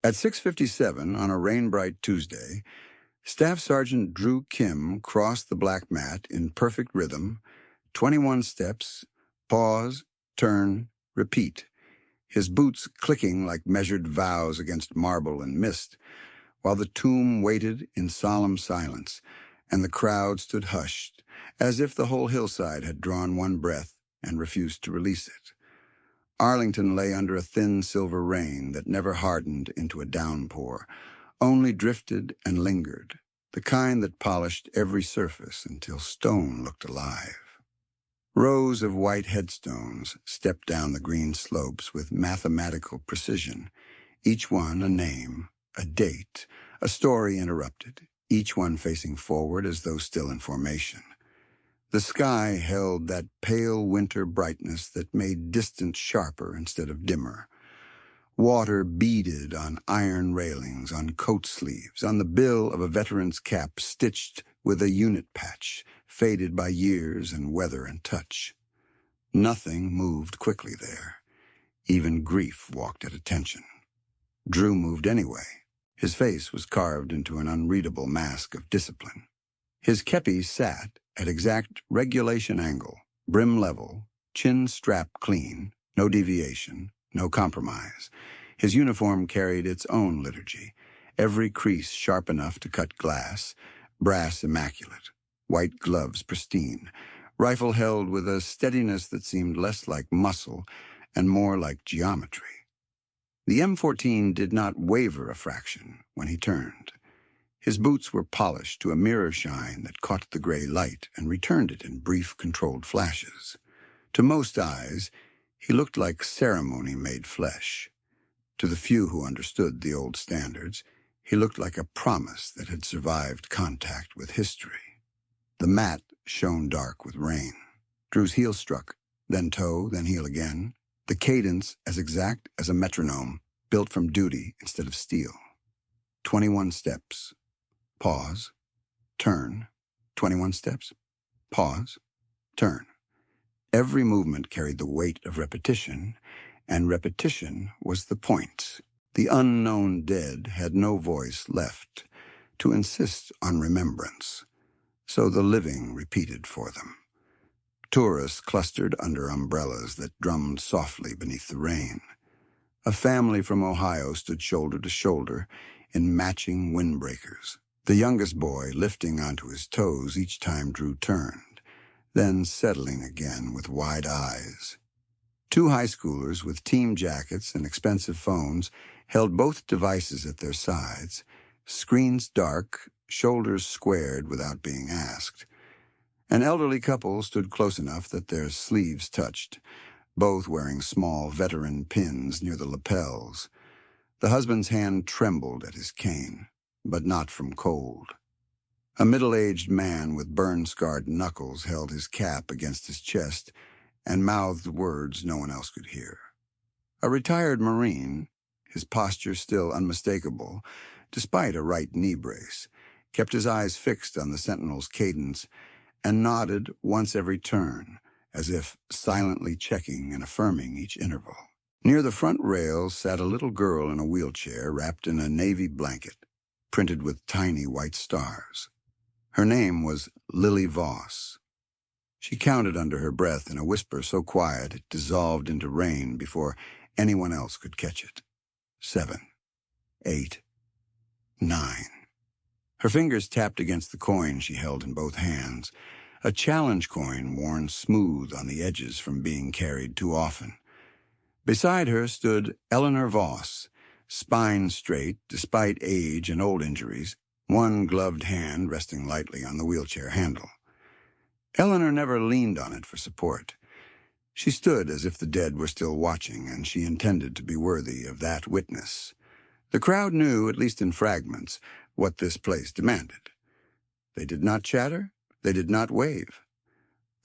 At 6:57 on a rain-bright Tuesday, Staff Sergeant Drew Kim crossed the black mat in perfect rhythm, 21 steps, pause, turn, repeat, his boots clicking like measured vows against marble and mist, while the tomb waited in solemn silence, and the crowd stood hushed, as if the whole hillside had drawn one breath and refused to release it. Arlington lay under a thin silver rain that never hardened into a downpour, only drifted and lingered, the kind that polished every surface until stone looked alive. Rows of white headstones stepped down the green slopes with mathematical precision, each one a name, a date, a story interrupted, each one facing forward as though still in formation. The sky held that pale winter brightness that made distance sharper instead of dimmer. Water beaded on iron railings, on coat sleeves, on the bill of a veteran's cap stitched with a unit patch, faded by years and weather and touch. Nothing moved quickly there. Even grief walked at attention. Drew moved anyway. His face was carved into an unreadable mask of discipline. His kepi sat at exact regulation angle, brim level, chin strap clean, no deviation, no compromise. His uniform carried its own liturgy, every crease sharp enough to cut glass, brass immaculate, white gloves pristine, rifle held with a steadiness that seemed less like muscle and more like geometry. The M14 did not waver a fraction when he turned. His boots were polished to a mirror shine that caught the gray light and returned it in brief, controlled flashes. To most eyes, he looked like ceremony made flesh. To the few who understood the old standards, he looked like a promise that had survived contact with history. The mat shone dark with rain. Drew's heel struck, then toe, then heel again, the cadence as exact as a metronome, built from duty instead of steel. 21 steps. Pause. Turn. 21 steps. Pause. Turn. Every movement carried the weight of repetition, and repetition was the point. The unknown dead had no voice left to insist on remembrance, so the living repeated for them. Tourists clustered under umbrellas that drummed softly beneath the rain. A family from Ohio stood shoulder to shoulder in matching windbreakers, the youngest boy lifting onto his toes each time Drew turned, then settling again with wide eyes. Two high schoolers with team jackets and expensive phones held both devices at their sides, screens dark, shoulders squared without being asked. An elderly couple stood close enough that their sleeves touched, both wearing small veteran pins near the lapels. The husband's hand trembled at his cane, but not from cold. A middle-aged man with burn-scarred knuckles held his cap against his chest and mouthed words no one else could hear. A retired Marine, his posture still unmistakable, despite a right knee brace, kept his eyes fixed on the sentinel's cadence and nodded once every turn, as if silently checking and affirming each interval. Near the front rail sat a little girl in a wheelchair wrapped in a navy blanket, printed with tiny white stars. Her name was Lily Voss. She counted under her breath in a whisper so quiet it dissolved into rain before anyone else could catch it. 7, 8, 9. Her fingers tapped against the coin she held in both hands, a challenge coin worn smooth on the edges from being carried too often. Beside her stood Eleanor Voss, spine straight despite age and old injuries, one gloved hand resting lightly on the wheelchair handle. Eleanor never leaned on it for support. She stood as if the dead were still watching, and she intended to be worthy of that witness. The crowd knew, at least in fragments, what this place demanded. They did not chatter, they did not wave.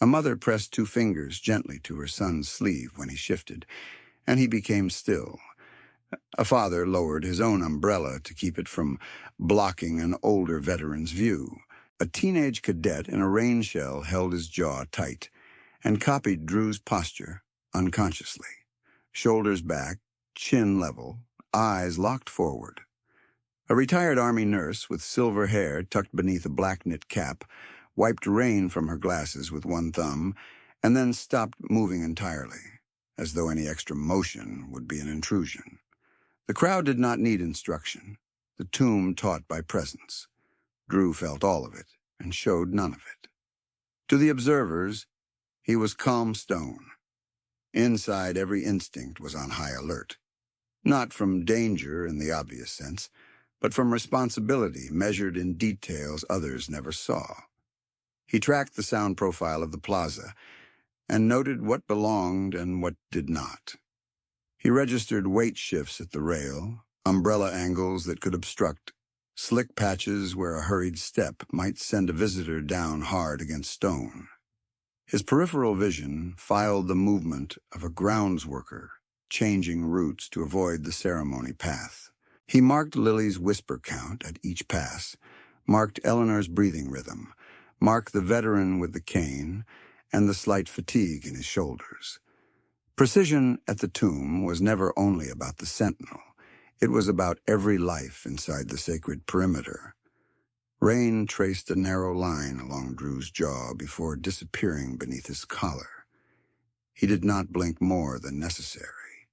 A mother pressed 2 fingers gently to her son's sleeve when he shifted, and he became still. A father lowered his own umbrella to keep it from blocking an older veteran's view. A teenage cadet in a rain shell held his jaw tight and copied Drew's posture unconsciously. Shoulders back, chin level, eyes locked forward. A retired Army nurse with silver hair tucked beneath a black knit cap wiped rain from her glasses with one thumb and then stopped moving entirely, as though any extra motion would be an intrusion. The crowd did not need instruction. The tomb taught by presence. Drew felt all of it and showed none of it. To the observers, he was calm stone. Inside, every instinct was on high alert. Not from danger in the obvious sense, but from responsibility measured in details others never saw. He tracked the sound profile of the plaza and noted what belonged and what did not. He registered weight shifts at the rail, umbrella angles that could obstruct, slick patches where a hurried step might send a visitor down hard against stone. His peripheral vision filed the movement of a grounds worker, changing routes to avoid the ceremony path. He marked Lily's whisper count at each pass, marked Eleanor's breathing rhythm, marked the veteran with the cane, and the slight fatigue in his shoulders. Precision at the tomb was never only about the sentinel. It was about every life inside the sacred perimeter. Rain traced a narrow line along Drew's jaw before disappearing beneath his collar. He did not blink more than necessary.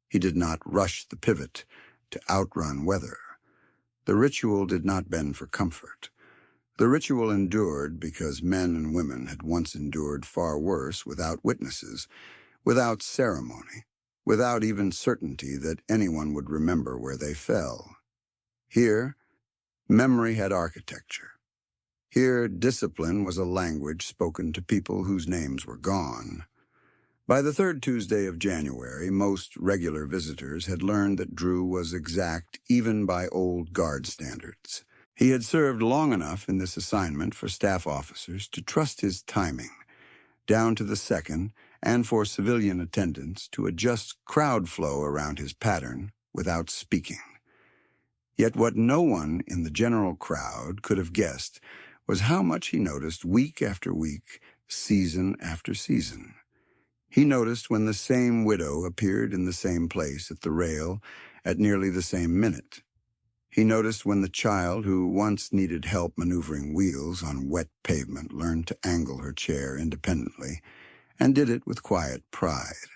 He did not rush the pivot to outrun weather. The ritual did not bend for comfort. The ritual endured because men and women had once endured far worse without witnesses, without ceremony, without even certainty that anyone would remember where they fell. Here, memory had architecture. Here, discipline was a language spoken to people whose names were gone. By the third Tuesday of January, most regular visitors had learned that Drew was exact even by old guard standards. He had served long enough in this assignment for staff officers to trust his timing, down to the second, and for civilian attendants to adjust crowd flow around his pattern without speaking. Yet what no one in the general crowd could have guessed was how much he noticed week after week, season after season. He noticed when the same widow appeared in the same place at the rail at nearly the same minute. He noticed when the child who once needed help maneuvering wheels on wet pavement learned to angle her chair independently and did it with quiet pride.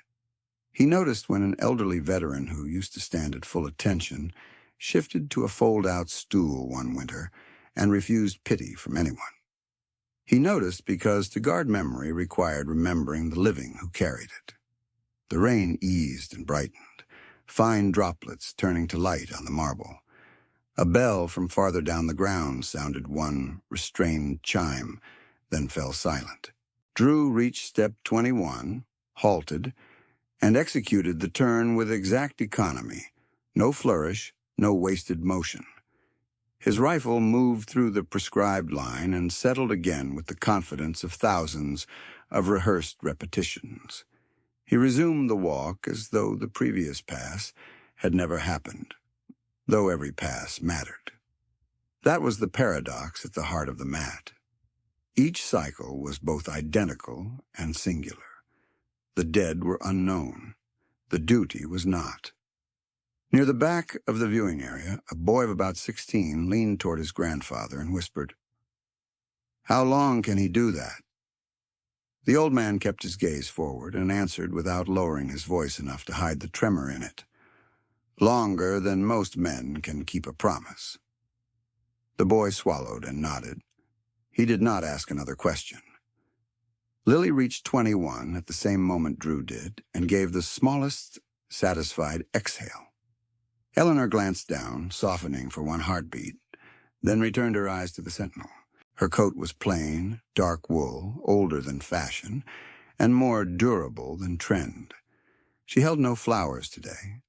He noticed when an elderly veteran who used to stand at full attention shifted to a fold-out stool one winter and refused pity from anyone. He noticed because to guard memory required remembering the living who carried it. The rain eased and brightened, fine droplets turning to light on the marble. A bell from farther down the ground sounded one restrained chime, then fell silent. Drew reached step 21, halted, and executed the turn with exact economy. No flourish, no wasted motion. His rifle moved through the prescribed line and settled again with the confidence of thousands of rehearsed repetitions. He resumed the walk as though the previous pass had never happened, though every pass mattered. That was the paradox at the heart of the mat. Each cycle was both identical and singular. The dead were unknown. The duty was not. Near the back of the viewing area, a boy of about 16 leaned toward his grandfather and whispered, "How long can he do that?" The old man kept his gaze forward and answered without lowering his voice enough to hide the tremor in it. "Longer than most men can keep a promise." The boy swallowed and nodded. He did not ask another question. Lily reached 21 at the same moment Drew did and gave the smallest, satisfied exhale. Eleanor glanced down, softening for one heartbeat, then returned her eyes to the sentinel. Her coat was plain, dark wool, older than fashion, and more durable than trend. She held no flowers today.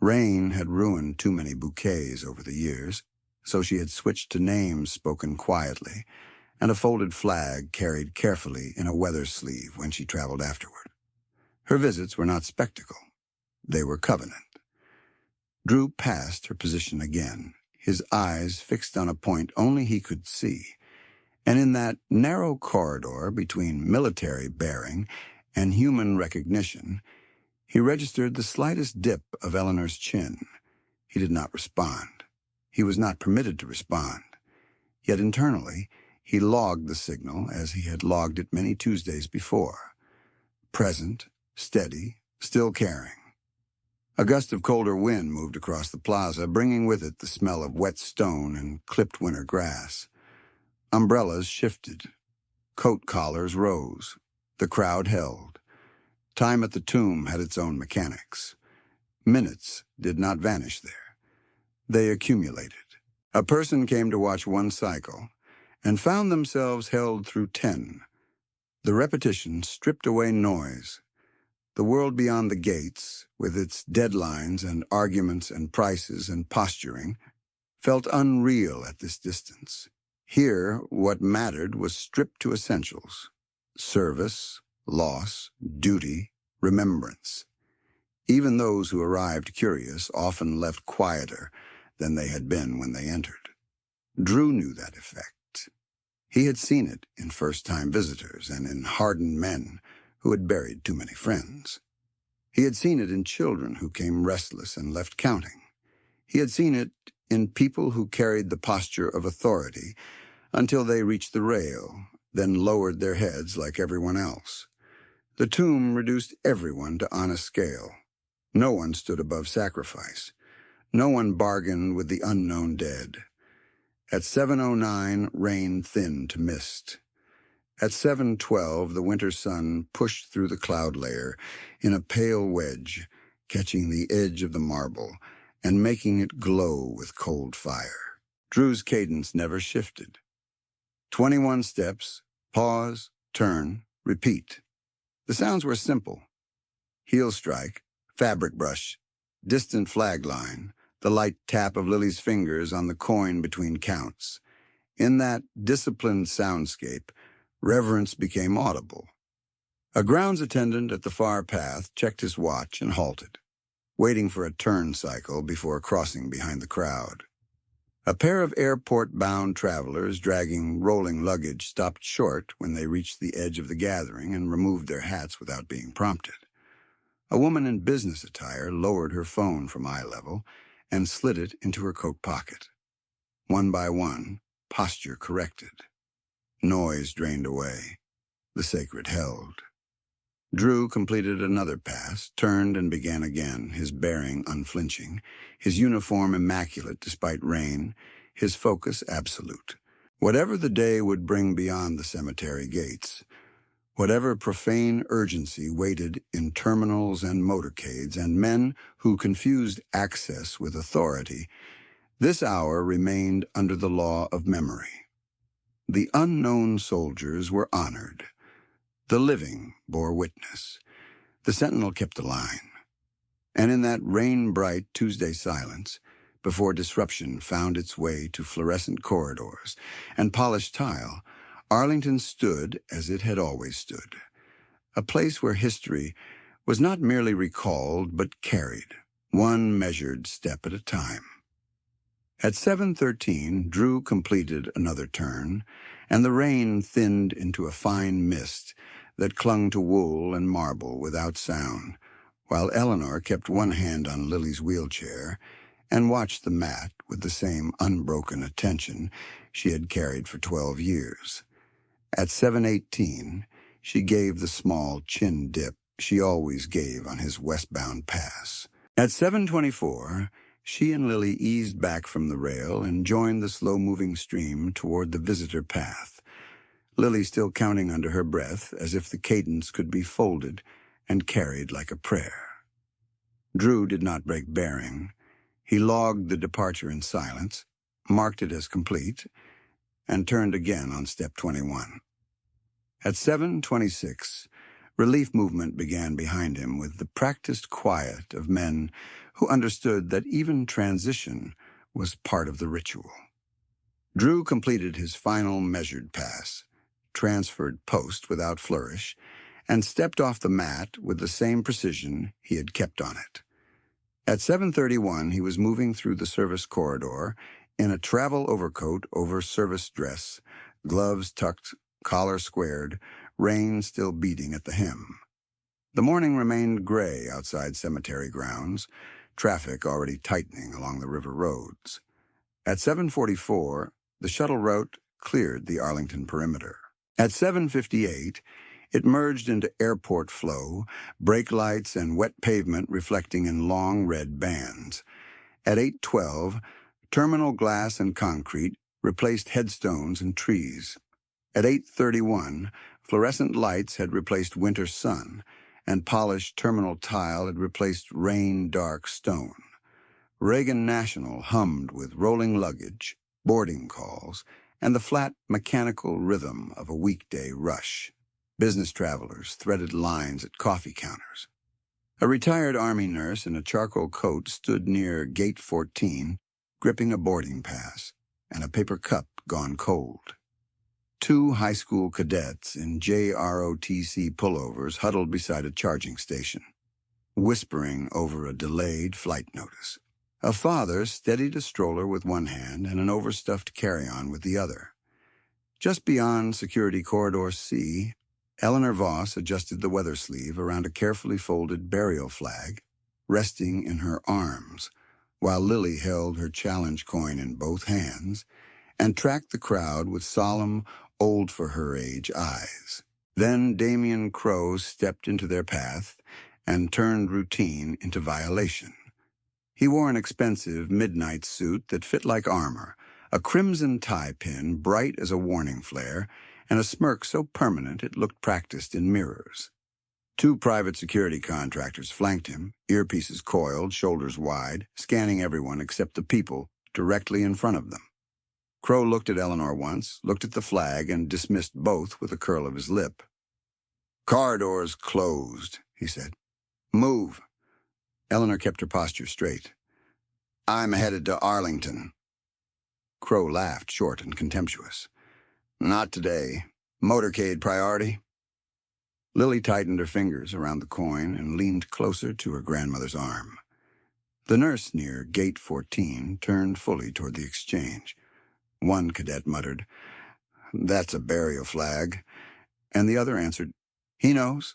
Rain had ruined too many bouquets over the years, so she had switched to names spoken quietly, and a folded flag carried carefully in a weather sleeve when she traveled afterward. Her visits were not spectacle. They were covenant. Drew passed her position again, his eyes fixed on a point only he could see, and in that narrow corridor between military bearing and human recognition, he registered the slightest dip of Eleanor's chin. He did not respond. He was not permitted to respond. Yet internally, he logged the signal as he had logged it many Tuesdays before. Present, steady, still caring. A gust of colder wind moved across the plaza, bringing with it the smell of wet stone and clipped winter grass. Umbrellas shifted. Coat collars rose. The crowd held. Time at the tomb had its own mechanics. Minutes did not vanish there. They accumulated. A person came to watch one cycle and found themselves held through 10. The repetition stripped away noise. The world beyond the gates, with its deadlines and arguments and prices and posturing, felt unreal at this distance. Here, what mattered was stripped to essentials: service, loss, duty, remembrance. Even those who arrived curious often left quieter than they had been when they entered. Drew knew that effect. He had seen it in first-time visitors and in hardened men who had buried too many friends. He had seen it in children who came restless and left counting. He had seen it in people who carried the posture of authority until they reached the rail, then lowered their heads like everyone else. The tomb reduced everyone to honest scale. No one stood above sacrifice. No one bargained with the unknown dead. At 7:09, rain thinned to mist. At 7:12, the winter sun pushed through the cloud layer in a pale wedge, catching the edge of the marble and making it glow with cold fire. Drew's cadence never shifted. 21 steps, pause, turn, repeat. The sounds were simple. Heel strike, fabric brush, distant flag line, the light tap of Lily's fingers on the coin between counts. In that disciplined soundscape, reverence became audible. A grounds attendant at the far path checked his watch and halted, waiting for a turn cycle before crossing behind the crowd. A pair of airport-bound travelers dragging rolling luggage stopped short when they reached the edge of the gathering and removed their hats without being prompted. A woman in business attire lowered her phone from eye level and slid it into her coat pocket. One by one, posture corrected. Noise drained away. The sacred held. Drew completed another pass, turned and began again, his bearing unflinching, his uniform immaculate despite rain, his focus absolute. Whatever the day would bring beyond the cemetery gates, whatever profane urgency waited in terminals and motorcades and men who confused access with authority, this hour remained under the law of memory. The unknown soldiers were honored. The living bore witness. The sentinel kept the line. And in that rain-bright Tuesday silence, before disruption found its way to fluorescent corridors and polished tile, Arlington stood as it had always stood, a place where history was not merely recalled but carried, one measured step at a time. At 7:13, Drew completed another turn, and the rain thinned into a fine mist that clung to wool and marble without sound, while Eleanor kept one hand on Lily's wheelchair and watched the mat with the same unbroken attention she had carried for 12 years. At 7:18, she gave the small chin dip she always gave on his westbound pass. At 7:24, she and Lily eased back from the rail and joined the slow-moving stream toward the visitor path, Lily still counting under her breath as if the cadence could be folded and carried like a prayer. Drew did not break bearing. He logged the departure in silence, marked it as complete, and turned again on step 21. At 7:26, relief movement began behind him with the practiced quiet of men who understood that even transition was part of the ritual. Drew completed his final measured pass, transferred post without flourish, and stepped off the mat with the same precision he had kept on it. At 7:31, he was moving through the service corridor in a travel overcoat over service dress, gloves tucked, collar squared, rain still beating at the hem. The morning remained gray outside cemetery grounds, traffic already tightening along the river roads. At 7:44, the shuttle route cleared the Arlington perimeter. At 7:58, it merged into airport flow, brake lights and wet pavement reflecting in long red bands. At 8:12, terminal glass and concrete replaced headstones and trees. At 8:31, fluorescent lights had replaced winter sun, and polished terminal tile had replaced rain-dark stone. Reagan National hummed with rolling luggage, boarding calls, and the flat mechanical rhythm of a weekday rush. Business travelers threaded lines at coffee counters. A retired Army nurse in a charcoal coat stood near Gate 14, gripping a boarding pass and a paper cup gone cold. Two high school cadets in JROTC pullovers huddled beside a charging station, whispering over a delayed flight notice. A father steadied a stroller with one hand and an overstuffed carry-on with the other. Just beyond Security Corridor C, Eleanor Voss adjusted the weather sleeve around a carefully folded burial flag, resting in her arms, while Lily held her challenge coin in both hands and tracked the crowd with solemn, old-for-her-age eyes. Then Damian Crow stepped into their path and turned routine into violation. He wore an expensive midnight suit that fit like armor, a crimson tie pin bright as a warning flare, and a smirk so permanent it looked practiced in mirrors. Two private security contractors flanked him, earpieces coiled, shoulders wide, scanning everyone except the people directly in front of them. Crow looked at Eleanor once, looked at the flag, and dismissed both with a curl of his lip. "Car doors closed," he said. "Move." Eleanor kept her posture straight. "I'm headed to Arlington." Crow laughed, short and contemptuous. "Not today. Motorcade priority?" Lily tightened her fingers around the coin and leaned closer to her grandmother's arm. The nurse near Gate 14 turned fully toward the exchange. One cadet muttered, "That's a burial flag," and the other answered, "He knows."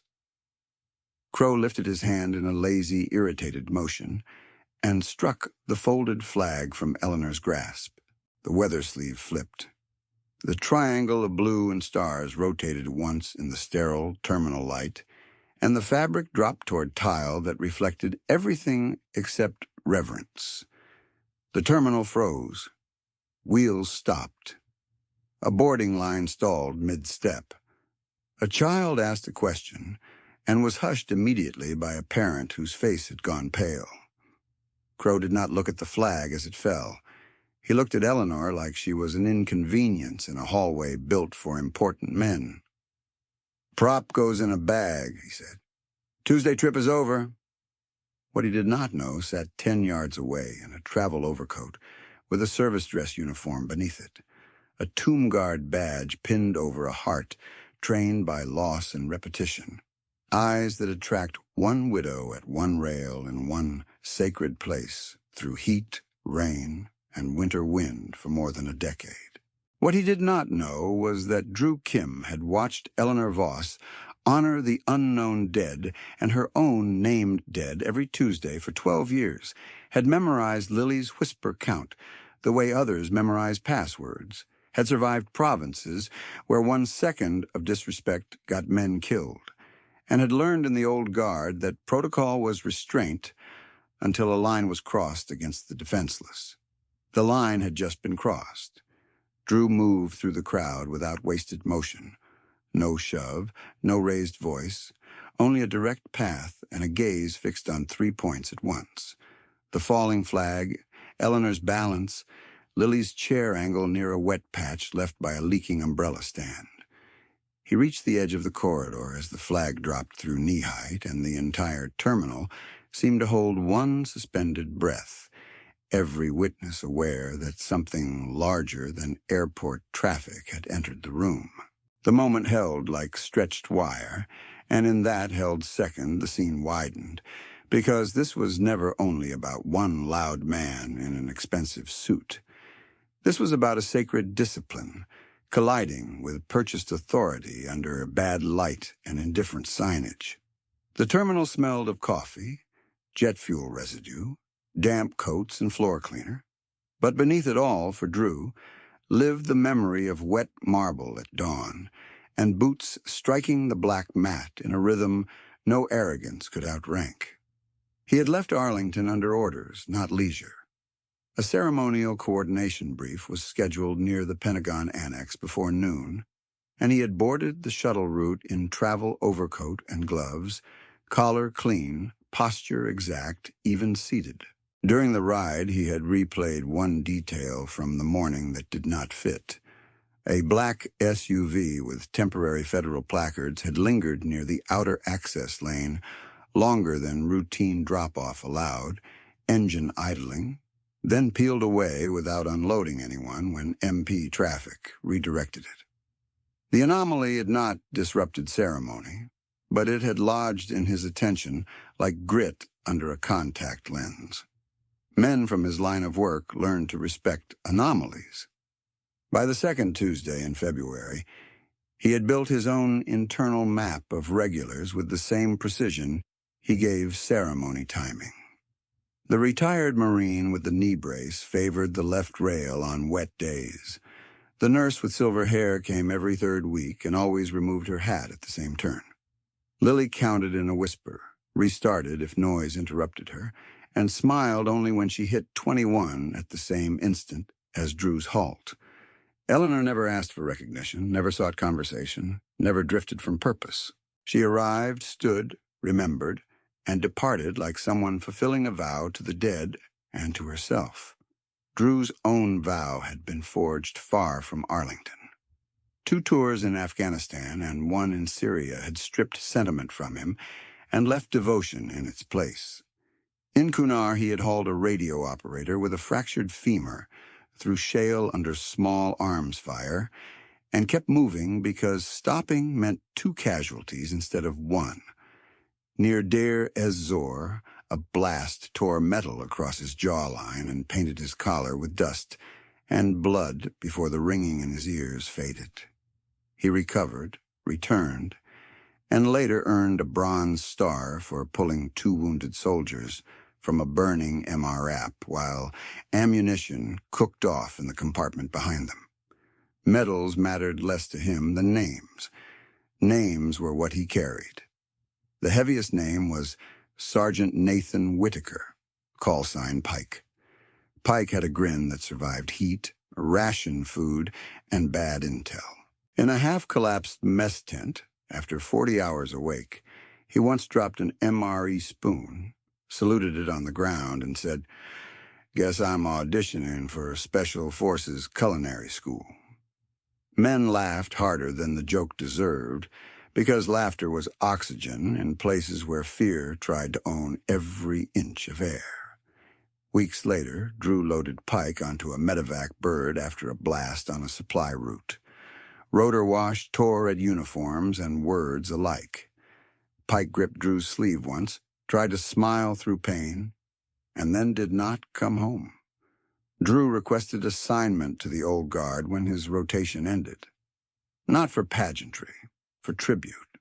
Crow lifted his hand in a lazy, irritated motion and struck the folded flag from Eleanor's grasp. The weather sleeve flipped. The triangle of blue and stars rotated once in the sterile terminal light, and the fabric dropped toward tile that reflected everything except reverence. The terminal froze. Wheels stopped. A boarding line stalled mid-step. A child asked a question and was hushed immediately by a parent whose face had gone pale. Crow did not look at the flag as it fell. He looked at Eleanor like she was an inconvenience in a hallway built for important men. "Prop goes in a bag," he said. "Tuesday trip is over." What he did not know sat 10 yards away in a travel overcoat with a service dress uniform beneath it, a Tomb Guard badge pinned over a heart trained by loss and repetition, eyes that had tracked one widow at one rail in one sacred place through heat, rain, and winter wind for more than a decade. What he did not know was that Drew Kim had watched Eleanor Voss honor the unknown dead and her own named dead every Tuesday for 12 years, had memorized Lily's whisper count the way others memorize passwords, had survived provinces where 1 second of disrespect got men killed, and had learned in the old guard that protocol was restraint until a line was crossed against the defenseless. The line had just been crossed. Drew moved through the crowd without wasted motion. No shove, no raised voice, only a direct path and a gaze fixed on 3 points at once. The falling flag, Eleanor's balance, Lily's chair angle near a wet patch left by a leaking umbrella stand. He reached the edge of the corridor as the flag dropped through knee-height, and the entire terminal seemed to hold one suspended breath, every witness aware that something larger than airport traffic had entered the room. The moment held like stretched wire, and in that held second the scene widened, because this was never only about one loud man in an expensive suit. This was about a sacred discipline, colliding with purchased authority under bad light and indifferent signage. The terminal smelled of coffee, jet fuel residue, damp coats and floor cleaner. But beneath it all, for Drew, lived the memory of wet marble at dawn, and boots striking the black mat in a rhythm no arrogance could outrank. He had left Arlington under orders, not leisure. A ceremonial coordination brief was scheduled near the Pentagon Annex before noon, and he had boarded the shuttle route in travel overcoat and gloves, collar clean, posture exact, even seated. During the ride, he had replayed one detail from the morning that did not fit. A black SUV with temporary federal placards had lingered near the outer access lane longer than routine drop-off allowed, engine idling, then peeled away without unloading anyone when MP traffic redirected it. The anomaly had not disrupted ceremony, but it had lodged in his attention like grit under a contact lens. Men from his line of work learned to respect anomalies. By the second Tuesday in February, he had built his own internal map of regulars with the same precision he gave ceremony timing. The retired Marine with the knee brace favored the left rail on wet days. The nurse with silver hair came every third week and always removed her hat at the same turn. Lily counted in a whisper, restarted if noise interrupted her, and smiled only when she hit 21 at the same instant as Drew's halt. Eleanor never asked for recognition, never sought conversation, never drifted from purpose. She arrived, stood, remembered, and departed like someone fulfilling a vow to the dead and to herself. Drew's own vow had been forged far from Arlington. 2 tours in Afghanistan and 1 in Syria had stripped sentiment from him and left devotion in its place. In Kunar, he had hauled a radio operator with a fractured femur through shale under small arms fire and kept moving because stopping meant 2 casualties instead of 1. Near Deir ez-Zor, a blast tore metal across his jawline and painted his collar with dust and blood before the ringing in his ears faded. He recovered, returned, and later earned a Bronze Star for pulling 2 wounded soldiers from a burning MRAP while ammunition cooked off in the compartment behind them. Medals mattered less to him than names. Names were what he carried. The heaviest name was Sergeant Nathan Whitaker, call sign Pike. Pike had a grin that survived heat, ration food, and bad intel. In a half-collapsed mess tent, after 40 hours awake, he once dropped an MRE spoon, saluted it on the ground, and said, "Guess I'm auditioning for Special Forces Culinary School." Men laughed harder than the joke deserved, because laughter was oxygen in places where fear tried to own every inch of air. Weeks later, Drew loaded Pike onto a medevac bird after a blast on a supply route. Rotor wash tore at uniforms and words alike. Pike gripped Drew's sleeve once, tried to smile through pain, and then did not come home. Drew requested assignment to the old guard when his rotation ended. Not for pageantry, for tribute,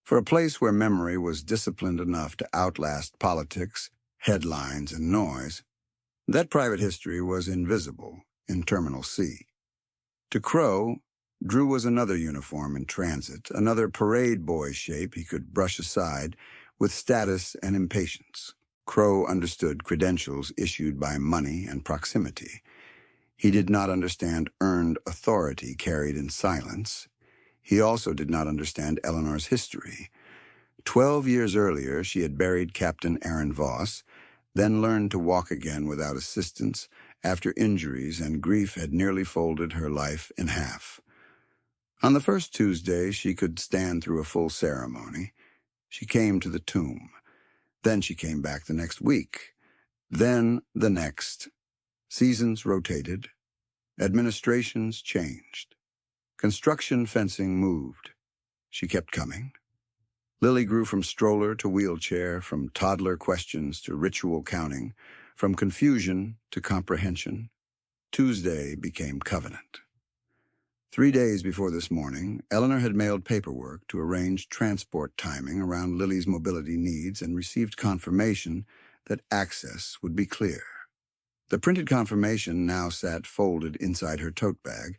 for a place where memory was disciplined enough to outlast politics, headlines, and noise. That private history was invisible in Terminal C. To Crow, Drew was another uniform in transit, another parade boy shape he could brush aside with status and impatience. Crow understood credentials issued by money and proximity. He did not understand earned authority carried in silence. He also did not understand Eleanor's history. 12 years earlier, she had buried Captain Aaron Voss, then learned to walk again without assistance after injuries and grief had nearly folded her life in half. On the first Tuesday, she could stand through a full ceremony. She came to the tomb. Then she came back the next week. Then the next. Seasons rotated. Administrations changed. Construction fencing moved. She kept coming. Lily grew from stroller to wheelchair, from toddler questions to ritual counting, from confusion to comprehension. Tuesday became covenant. 3 days before this morning, Eleanor had mailed paperwork to arrange transport timing around Lily's mobility needs and received confirmation that access would be clear. The printed confirmation now sat folded inside her tote bag,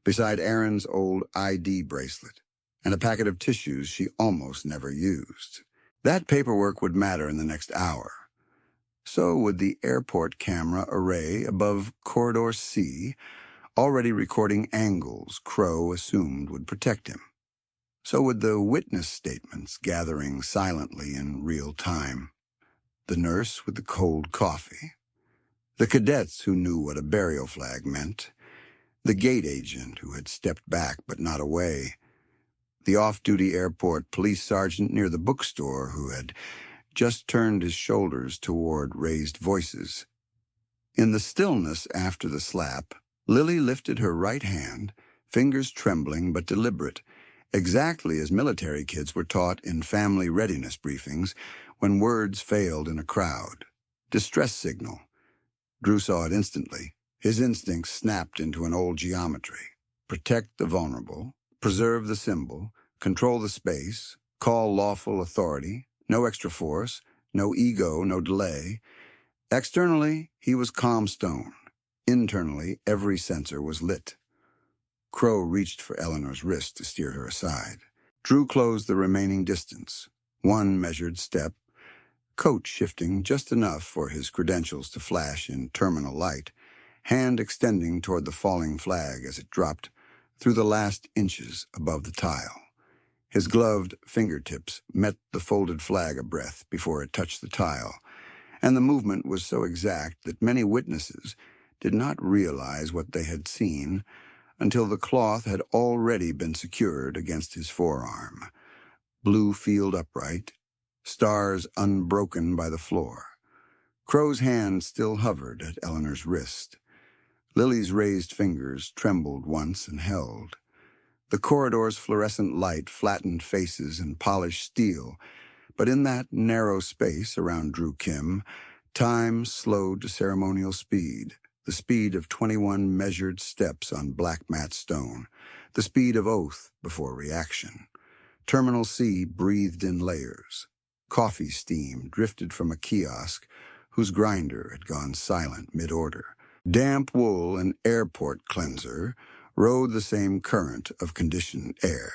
beside Erin's old ID bracelet, and a packet of tissues she almost never used. That paperwork would matter in the next hour. So would the airport camera array above Corridor C, already recording angles Crow assumed would protect him. So would the witness statements gathering silently in real time. The nurse with the cold coffee. The cadets who knew what a burial flag meant. The gate agent who had stepped back but not away. The off-duty airport police sergeant near the bookstore who had just turned his shoulders toward raised voices. In the stillness after the slap, Lily lifted her right hand, fingers trembling but deliberate, exactly as military kids were taught in family readiness briefings when words failed in a crowd. Distress signal. Drew saw it instantly. His instincts snapped into an old geometry. Protect the vulnerable, preserve the symbol, control the space, call lawful authority, no extra force, no ego, no delay. Externally, he was calm stone. Internally, every sensor was lit. Crow reached for Eleanor's wrist to steer her aside. Drew closed the remaining distance. One measured step, coat shifting just enough for his credentials to flash in terminal light, hand extending toward the falling flag as it dropped through the last inches above the tile. His gloved fingertips met the folded flag a breath before it touched the tile, and the movement was so exact that many witnesses did not realize what they had seen until the cloth had already been secured against his forearm. Blue field upright, stars unbroken by the floor. Crow's hand still hovered at Eleanor's wrist. Lily's raised fingers trembled once and held. The corridor's fluorescent light flattened faces and polished steel, but in that narrow space around Drew Kim, time slowed to ceremonial speed, the speed of 21 measured steps on black matte stone, the speed of oath before reaction. Terminal C breathed in layers. Coffee steam drifted from a kiosk whose grinder had gone silent mid-order. Damp wool and airport cleanser rode the same current of conditioned air.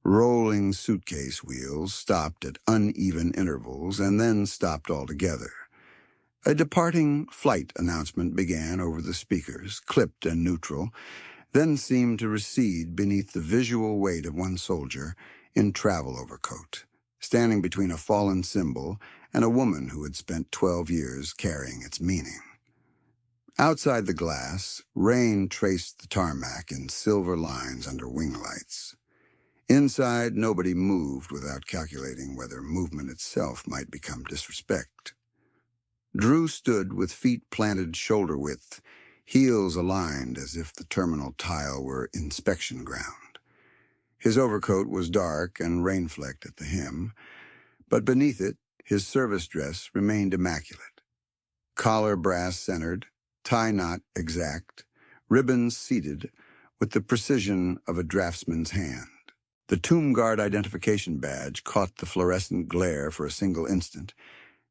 Rolling suitcase wheels stopped at uneven intervals and then stopped altogether. A departing flight announcement began over the speakers, clipped and neutral, then seemed to recede beneath the visual weight of one soldier in travel overcoat, standing between a fallen symbol and a woman who had spent 12 years carrying its meaning. Outside the glass, rain traced the tarmac in silver lines under wing lights. Inside, nobody moved without calculating whether movement itself might become disrespect. Drew stood with feet planted shoulder width, heels aligned as if the terminal tile were inspection ground. His overcoat was dark and rain-flecked at the hem, but beneath it, his service dress remained immaculate. Collar brass-centered, tie knot exact, ribbons seated with the precision of a draftsman's hand. The Tomb Guard identification badge caught the fluorescent glare for a single instant,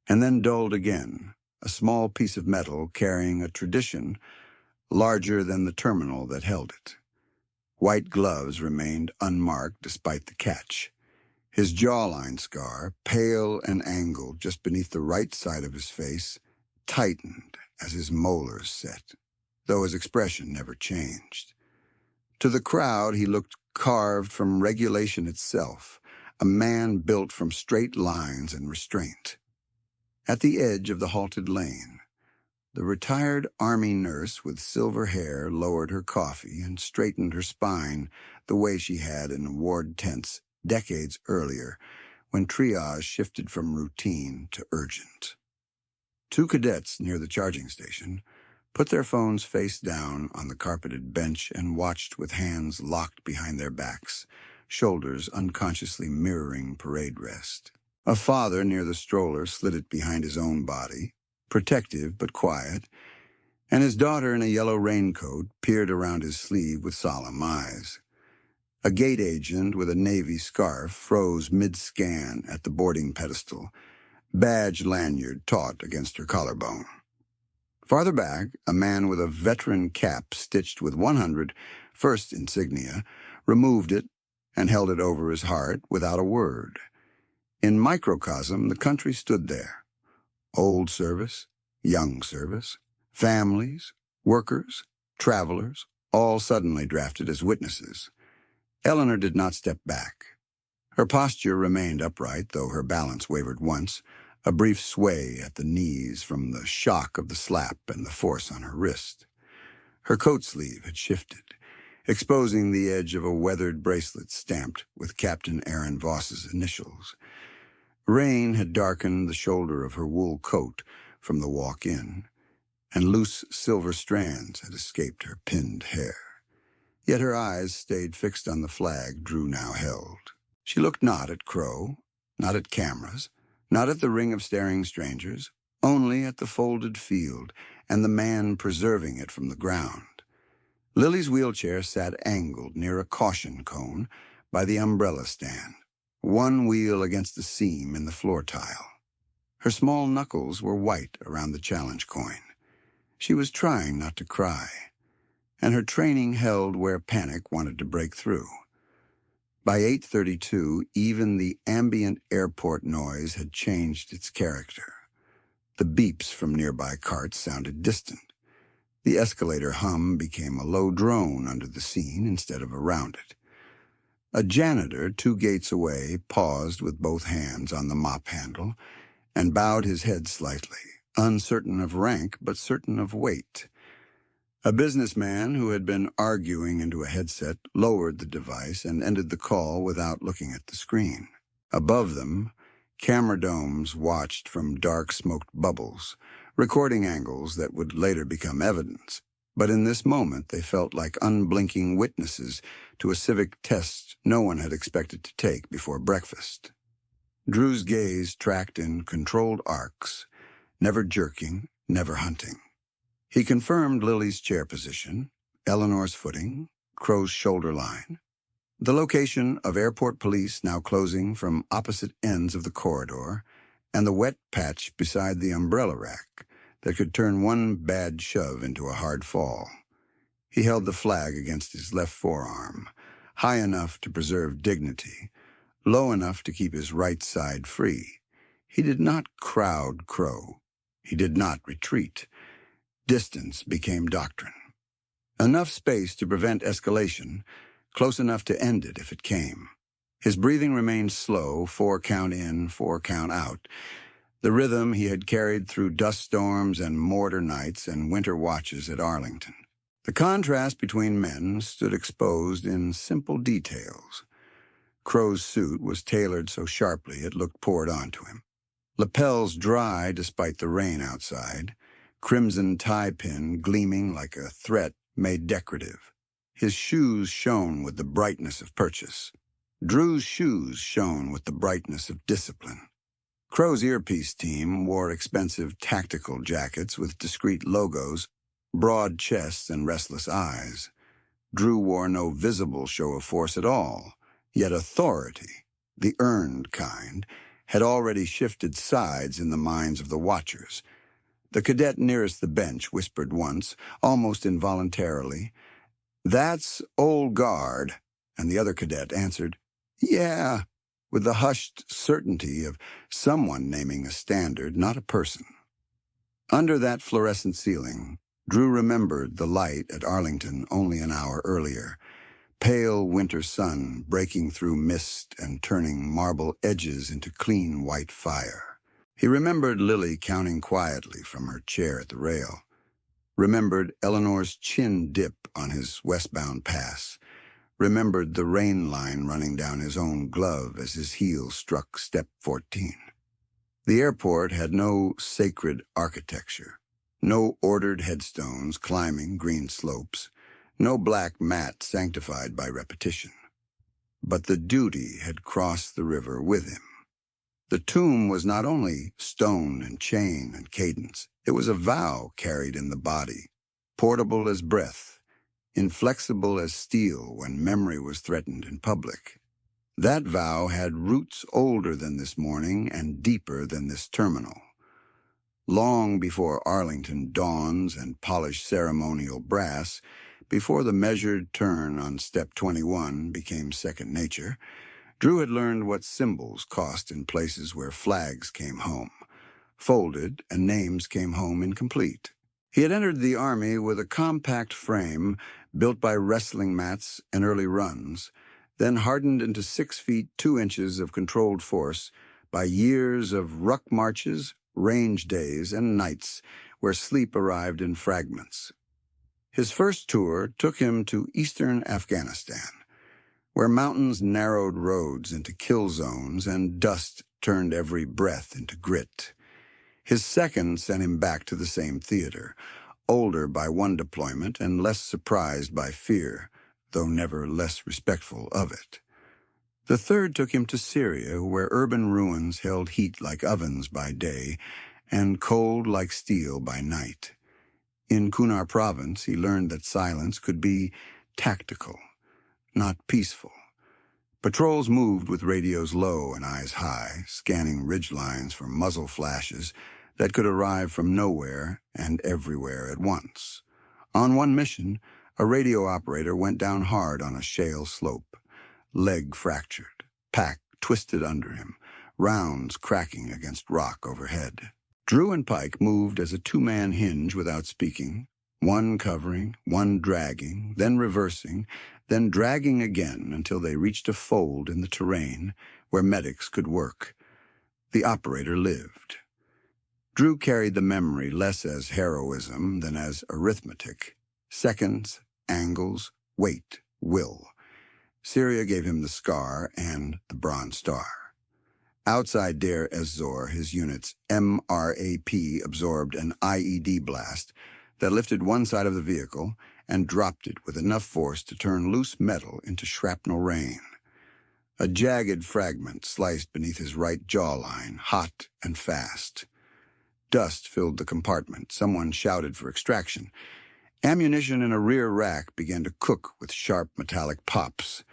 and then dulled again, a small piece of metal carrying a tradition larger than the terminal that held it. White gloves remained unmarked despite the catch. His jawline scar, pale and angled just beneath the right side of his face, tightened as his molars set, though his expression never changed. To the crowd, he looked carved from regulation itself, a man built from straight lines and restraint. At the edge of the halted lane, the retired Army nurse with silver hair lowered her coffee and straightened her spine the way she had in ward tents decades earlier when triage shifted from routine to urgent. Two cadets near the charging station put their phones face down on the carpeted bench and watched with hands locked behind their backs, shoulders unconsciously mirroring parade rest. A father near the stroller slid it behind his own body, protective but quiet, and his daughter in a yellow raincoat peered around his sleeve with solemn eyes. A gate agent with a navy scarf froze mid-scan at the boarding pedestal, badge lanyard taut against her collarbone. Farther back, a man with a veteran cap stitched with 100 first insignia removed it and held it over his heart without a word. In microcosm, the country stood there. Old service, young service, families, workers, travelers, all suddenly drafted as witnesses. Eleanor did not step back. Her posture remained upright, though her balance wavered once, a brief sway at the knees from the shock of the slap and the force on her wrist. Her coat sleeve had shifted, exposing the edge of a weathered bracelet stamped with Captain Aaron Voss's initials. Rain had darkened the shoulder of her wool coat from the walk-in, and loose silver strands had escaped her pinned hair. Yet her eyes stayed fixed on the flag Drew now held. She looked not at Crow, not at cameras, not at the ring of staring strangers, only at the folded field and the man preserving it from the ground. Lily's wheelchair sat angled near a caution cone by the umbrella stand, one wheel against the seam in the floor tile. Her small knuckles were white around the challenge coin. She was trying not to cry, and her training held where panic wanted to break through. By 8:32, even the ambient airport noise had changed its character. The beeps from nearby carts sounded distant. The escalator hum became a low drone under the scene instead of around it. A janitor 2 gates away paused with both hands on the mop handle and bowed his head slightly, uncertain of rank but certain of weight. A businessman who had been arguing into a headset lowered the device and ended the call without looking at the screen. Above them, camera domes watched from dark smoked bubbles, recording angles that would later become evidence. But in this moment, they felt like unblinking witnesses to a civic test no one had expected to take before breakfast. Drew's gaze tracked in controlled arcs, never jerking, never hunting. He confirmed Lily's chair position, Eleanor's footing, Crow's shoulder line, the location of airport police now closing from opposite ends of the corridor, and the wet patch beside the umbrella rack that could turn one bad shove into a hard fall. He held the flag against his left forearm, high enough to preserve dignity, low enough to keep his right side free. He did not crowd Crow. He did not retreat. Distance became doctrine. Enough space to prevent escalation, close enough to end it if it came. His breathing remained slow, 4 count in, 4 count out, the rhythm he had carried through dust storms and mortar nights and winter watches at Arlington. The contrast between men stood exposed in simple details. Crow's suit was tailored so sharply it looked poured onto him. Lapels dry despite the rain outside, crimson tie pin gleaming like a threat made decorative. His shoes shone with the brightness of purchase. Drew's shoes shone with the brightness of discipline. Crow's earpiece team wore expensive tactical jackets with discreet logos, broad chests, and restless eyes. Drew wore no visible show of force at all, yet authority, the earned kind, had already shifted sides in the minds of the watchers. The cadet nearest the bench whispered once, almost involuntarily, "That's old guard," and the other cadet answered, "Yeah," with the hushed certainty of someone naming a standard, not a person. Under that fluorescent ceiling, Drew remembered the light at Arlington only an hour earlier, pale winter sun breaking through mist and turning marble edges into clean white fire. He remembered Lily counting quietly from her chair at the rail, remembered Eleanor's chin dip on his westbound pass, remembered the rain line running down his own glove as his heel struck step 14. The airport had no sacred architecture, no ordered headstones climbing green slopes, no black mat sanctified by repetition. But the duty had crossed the river with him. The tomb was not only stone and chain and cadence, it was a vow carried in the body, portable as breath, inflexible as steel when memory was threatened in public. That vow had roots older than this morning and deeper than this terminal. Long before Arlington dawns and polished ceremonial brass, before the measured turn on step 21 became second nature, Drew had learned what symbols cost in places where flags came home, folded, and names came home incomplete. He had entered the Army with a compact frame built by wrestling mats and early runs, then hardened into 6 feet 2 inches of controlled force by years of ruck marches, range days, and nights where sleep arrived in fragments. His first tour took him to eastern Afghanistan, where mountains narrowed roads into kill zones and dust turned every breath into grit. His second sent him back to the same theater, older by one deployment and less surprised by fear, though never less respectful of it. The third took him to Syria, where urban ruins held heat like ovens by day and cold like steel by night. In Kunar province, he learned that silence could be tactical, not peaceful. Patrols moved with radios low and eyes high, scanning ridge lines for muzzle flashes that could arrive from nowhere and everywhere at once. On one mission, a radio operator went down hard on a shale slope, leg fractured, pack twisted under him, rounds cracking against rock overhead. Drew and Pike moved as a two-man hinge without speaking, one covering, one dragging, then reversing, then dragging again until they reached a fold in the terrain where medics could work. The operator lived. Drew carried the memory less as heroism than as arithmetic. Seconds, angles, weight, will. Syria gave him the scar and the Bronze Star. Outside Deir ez-Zor, his unit's MRAP absorbed an IED blast that lifted one side of the vehicle and dropped it with enough force to turn loose metal into shrapnel rain. A jagged fragment sliced beneath his right jawline, hot and fast. Dust filled the compartment. Someone shouted for extraction. Ammunition in a rear rack began to cook with sharp metallic pops.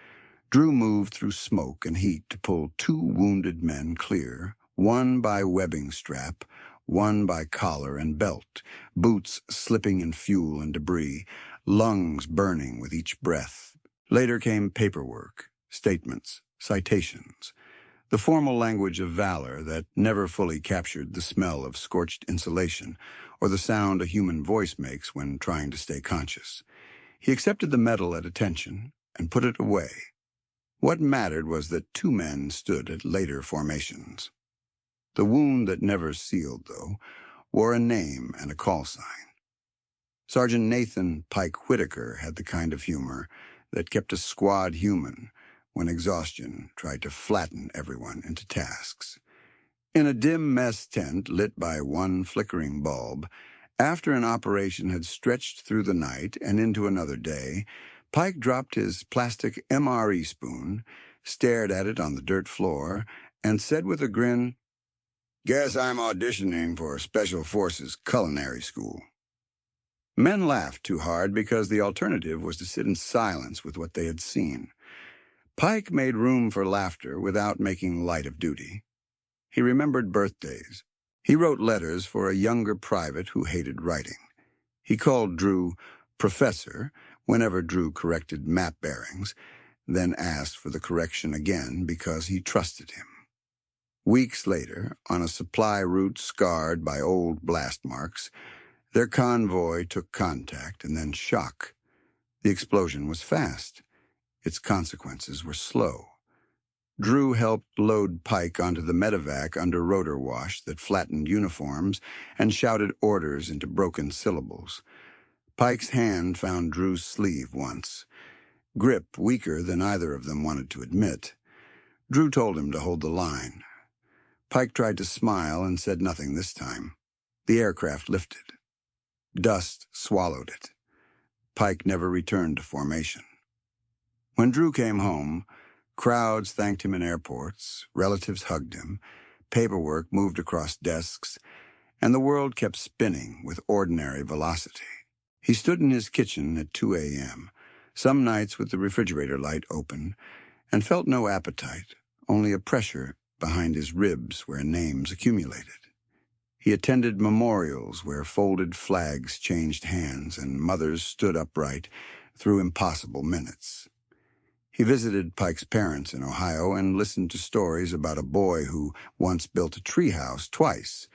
Drew moved through smoke and heat to pull 2 wounded men clear, one by webbing strap, one by collar and belt, boots slipping in fuel and debris, lungs burning with each breath. Later came paperwork, statements, citations, the formal language of valor that never fully captured the smell of scorched insulation or the sound a human voice makes when trying to stay conscious. He accepted the medal at attention and put it away. What mattered was that 2 men stood at later formations. The wound that never sealed, though, wore a name and a call sign. Sergeant Nathan Pike Whitaker had the kind of humor that kept a squad human when exhaustion tried to flatten everyone into tasks. In a dim mess tent lit by one flickering bulb, after an operation had stretched through the night and into another day, Pike dropped his plastic MRE spoon, stared at it on the dirt floor, and said with a grin, "Guess I'm auditioning for Special Forces Culinary School." Men laughed too hard because the alternative was to sit in silence with what they had seen. Pike made room for laughter without making light of duty. He remembered birthdays. He wrote letters for a younger private who hated writing. He called Drew Professor whenever Drew corrected map bearings, then asked for the correction again because he trusted him. Weeks later, on a supply route scarred by old blast marks, their convoy took contact and then shock. The explosion was fast. Its consequences were slow. Drew helped load Pike onto the medevac under rotor wash that flattened uniforms and shouted orders into broken syllables. Pike's hand found Drew's sleeve once, grip weaker than either of them wanted to admit. Drew told him to hold the line. Pike tried to smile and said nothing this time. The aircraft lifted. Dust swallowed it. Pike never returned to formation. When Drew came home, crowds thanked him in airports, relatives hugged him, paperwork moved across desks, and the world kept spinning with ordinary velocity. He stood in his kitchen at 2 a.m., some nights with the refrigerator light open, and felt no appetite, only a pressure behind his ribs where names accumulated. He attended memorials where folded flags changed hands and mothers stood upright through impossible minutes. He visited Pike's parents in Ohio and listened to stories about a boy who once built a treehouse twice,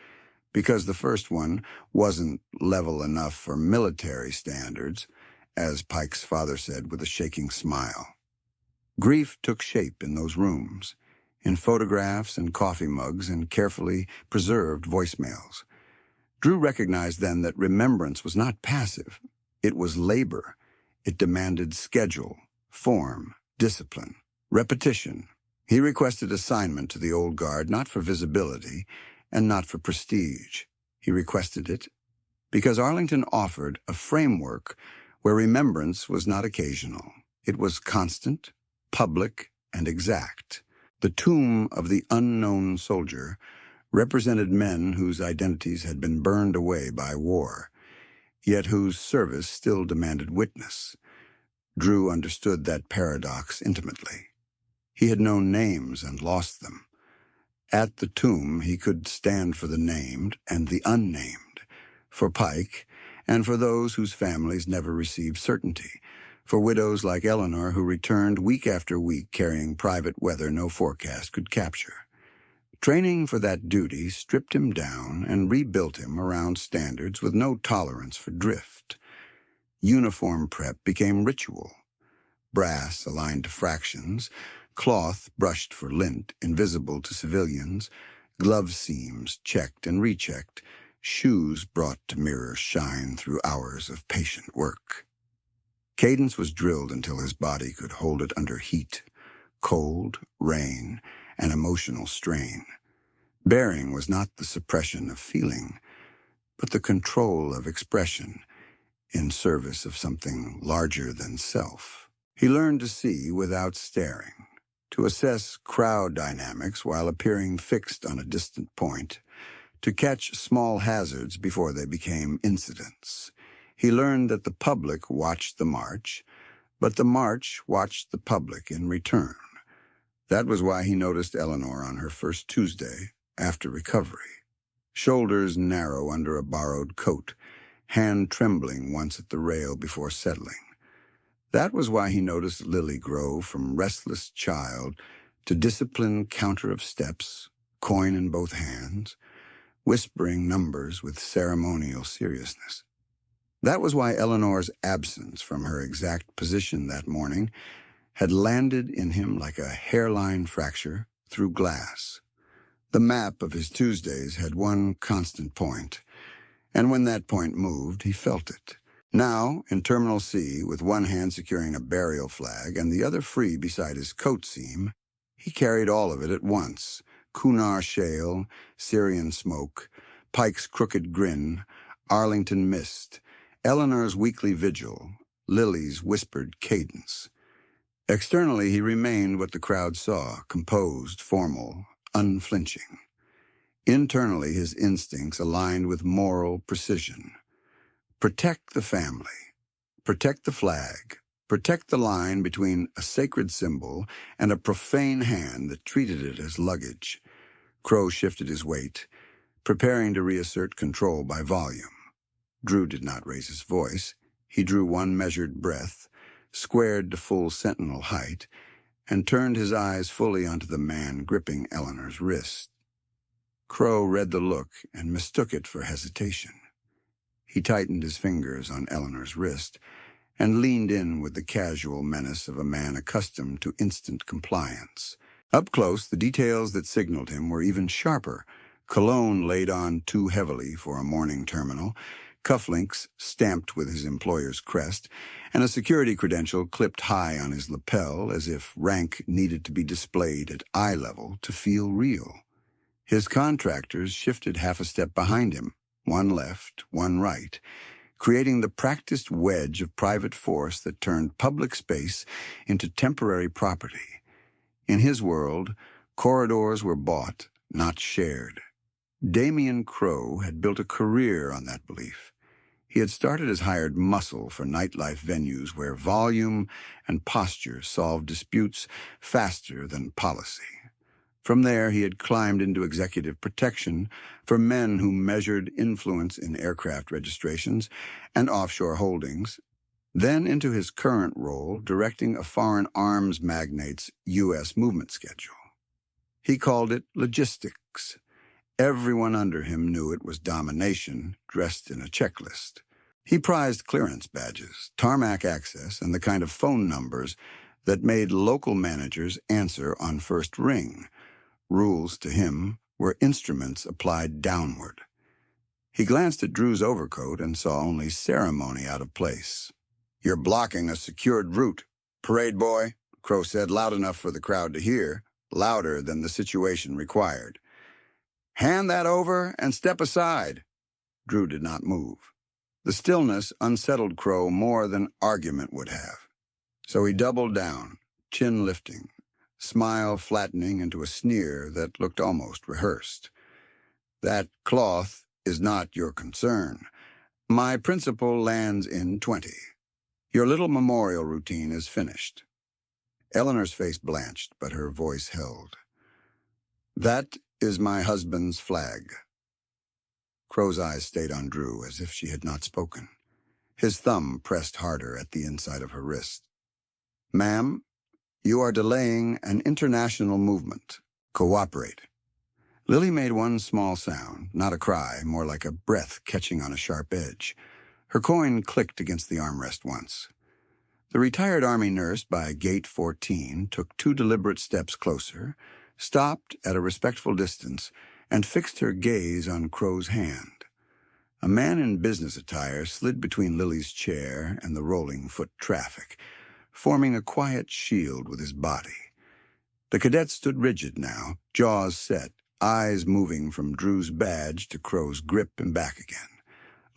because the first one wasn't level enough for military standards, as Pike's father said with a shaking smile. Grief took shape in those rooms, in photographs and coffee mugs and carefully preserved voicemails. Drew recognized then that remembrance was not passive. It was labor. It demanded schedule, form, discipline, repetition. He requested assignment to the old guard not for visibility and not for prestige. He requested it because Arlington offered a framework where remembrance was not occasional. It was constant, public, and exact. The tomb of the unknown soldier represented men whose identities had been burned away by war, yet whose service still demanded witness. Drew understood that paradox intimately. He had known names and lost them. At the tomb, he could stand for the named and the unnamed, for Pike, and for those whose families never received certainty, for widows like Eleanor who returned week after week carrying private weather no forecast could capture. Training for that duty stripped him down and rebuilt him around standards with no tolerance for drift. Uniform prep became ritual. Brass aligned to fractions, cloth brushed for lint, invisible to civilians, glove seams checked and rechecked, shoes brought to mirror shine through hours of patient work. Cadence was drilled until his body could hold it under heat, cold, rain, and emotional strain. Bearing was not the suppression of feeling, but the control of expression in service of something larger than self. He learned to see without staring, to assess crowd dynamics while appearing fixed on a distant point, to catch small hazards before they became incidents. He learned that the public watched the march, but the march watched the public in return. That was why he noticed Eleanor on her first Tuesday after recovery. Shoulders narrow under a borrowed coat, hand trembling once at the rail before settling. That was why he noticed Lily grow from restless child to disciplined counter of steps, coin in both hands, whispering numbers with ceremonial seriousness. That was why Eleanor's absence from her exact position that morning had landed in him like a hairline fracture through glass. The map of his Tuesdays had one constant point, and when that point moved, he felt it. Now, in Terminal C, with one hand securing a burial flag and the other free beside his coat seam, he carried all of it at once: Kunar shale, Syrian smoke, Pike's crooked grin, Arlington mist, Eleanor's weekly vigil, Lily's whispered cadence. Externally, he remained what the crowd saw, composed, formal, unflinching. Internally, his instincts aligned with moral precision. Protect the family. Protect the flag. Protect the line between a sacred symbol and a profane hand that treated it as luggage. Crow shifted his weight, preparing to reassert control by volume. Drew did not raise his voice. He drew one measured breath, squared to full sentinel height, and turned his eyes fully onto the man gripping Eleanor's wrist. Crow read the look and mistook it for hesitation. He tightened his fingers on Eleanor's wrist and leaned in with the casual menace of a man accustomed to instant compliance. Up close, the details that signaled him were even sharper. Cologne laid on too heavily for a morning terminal, cufflinks stamped with his employer's crest, and a security credential clipped high on his lapel as if rank needed to be displayed at eye level to feel real. His contractors shifted half a step behind him, one left, one right, creating the practiced wedge of private force that turned public space into temporary property. In his world, corridors were bought, not shared. Damian Crow had built a career on that belief. He had started as hired muscle for nightlife venues where volume and posture solved disputes faster than policy. From there, he had climbed into executive protection for men who measured influence in aircraft registrations and offshore holdings, then into his current role directing a foreign arms magnate's U.S. movement schedule. He called it logistics. Everyone under him knew it was domination dressed in a checklist. He prized clearance badges, tarmac access, and the kind of phone numbers that made local managers answer on first ring. Rules to him were instruments applied downward. He glanced at Drew's overcoat and saw only ceremony out of place. "You're blocking a secured route, parade boy," Crow said, loud enough for the crowd to hear, louder than the situation required. "Hand that over and step aside." Drew did not move. The stillness unsettled Crow more than argument would have. So he doubled down, chin lifting, smile flattening into a sneer that looked almost rehearsed. "That cloth is not your concern. My principal lands in 20. Your little memorial routine is finished." Eleanor's face blanched, but her voice held. "That is my husband's flag." Crow's eyes stayed on Drew as if she had not spoken. His thumb pressed harder at the inside of her wrist. "Ma'am, you are delaying an international movement. Cooperate." Lily made one small sound, not a cry, more like a breath catching on a sharp edge. Her coin clicked against the armrest once. The retired Army nurse by Gate 14 took 2 deliberate steps closer, stopped at a respectful distance, and fixed her gaze on Crow's hand. A man in business attire slid between Lily's chair and the rolling foot traffic, forming a quiet shield with his body. The cadet stood rigid now, jaws set, eyes moving from Drew's badge to Crow's grip and back again,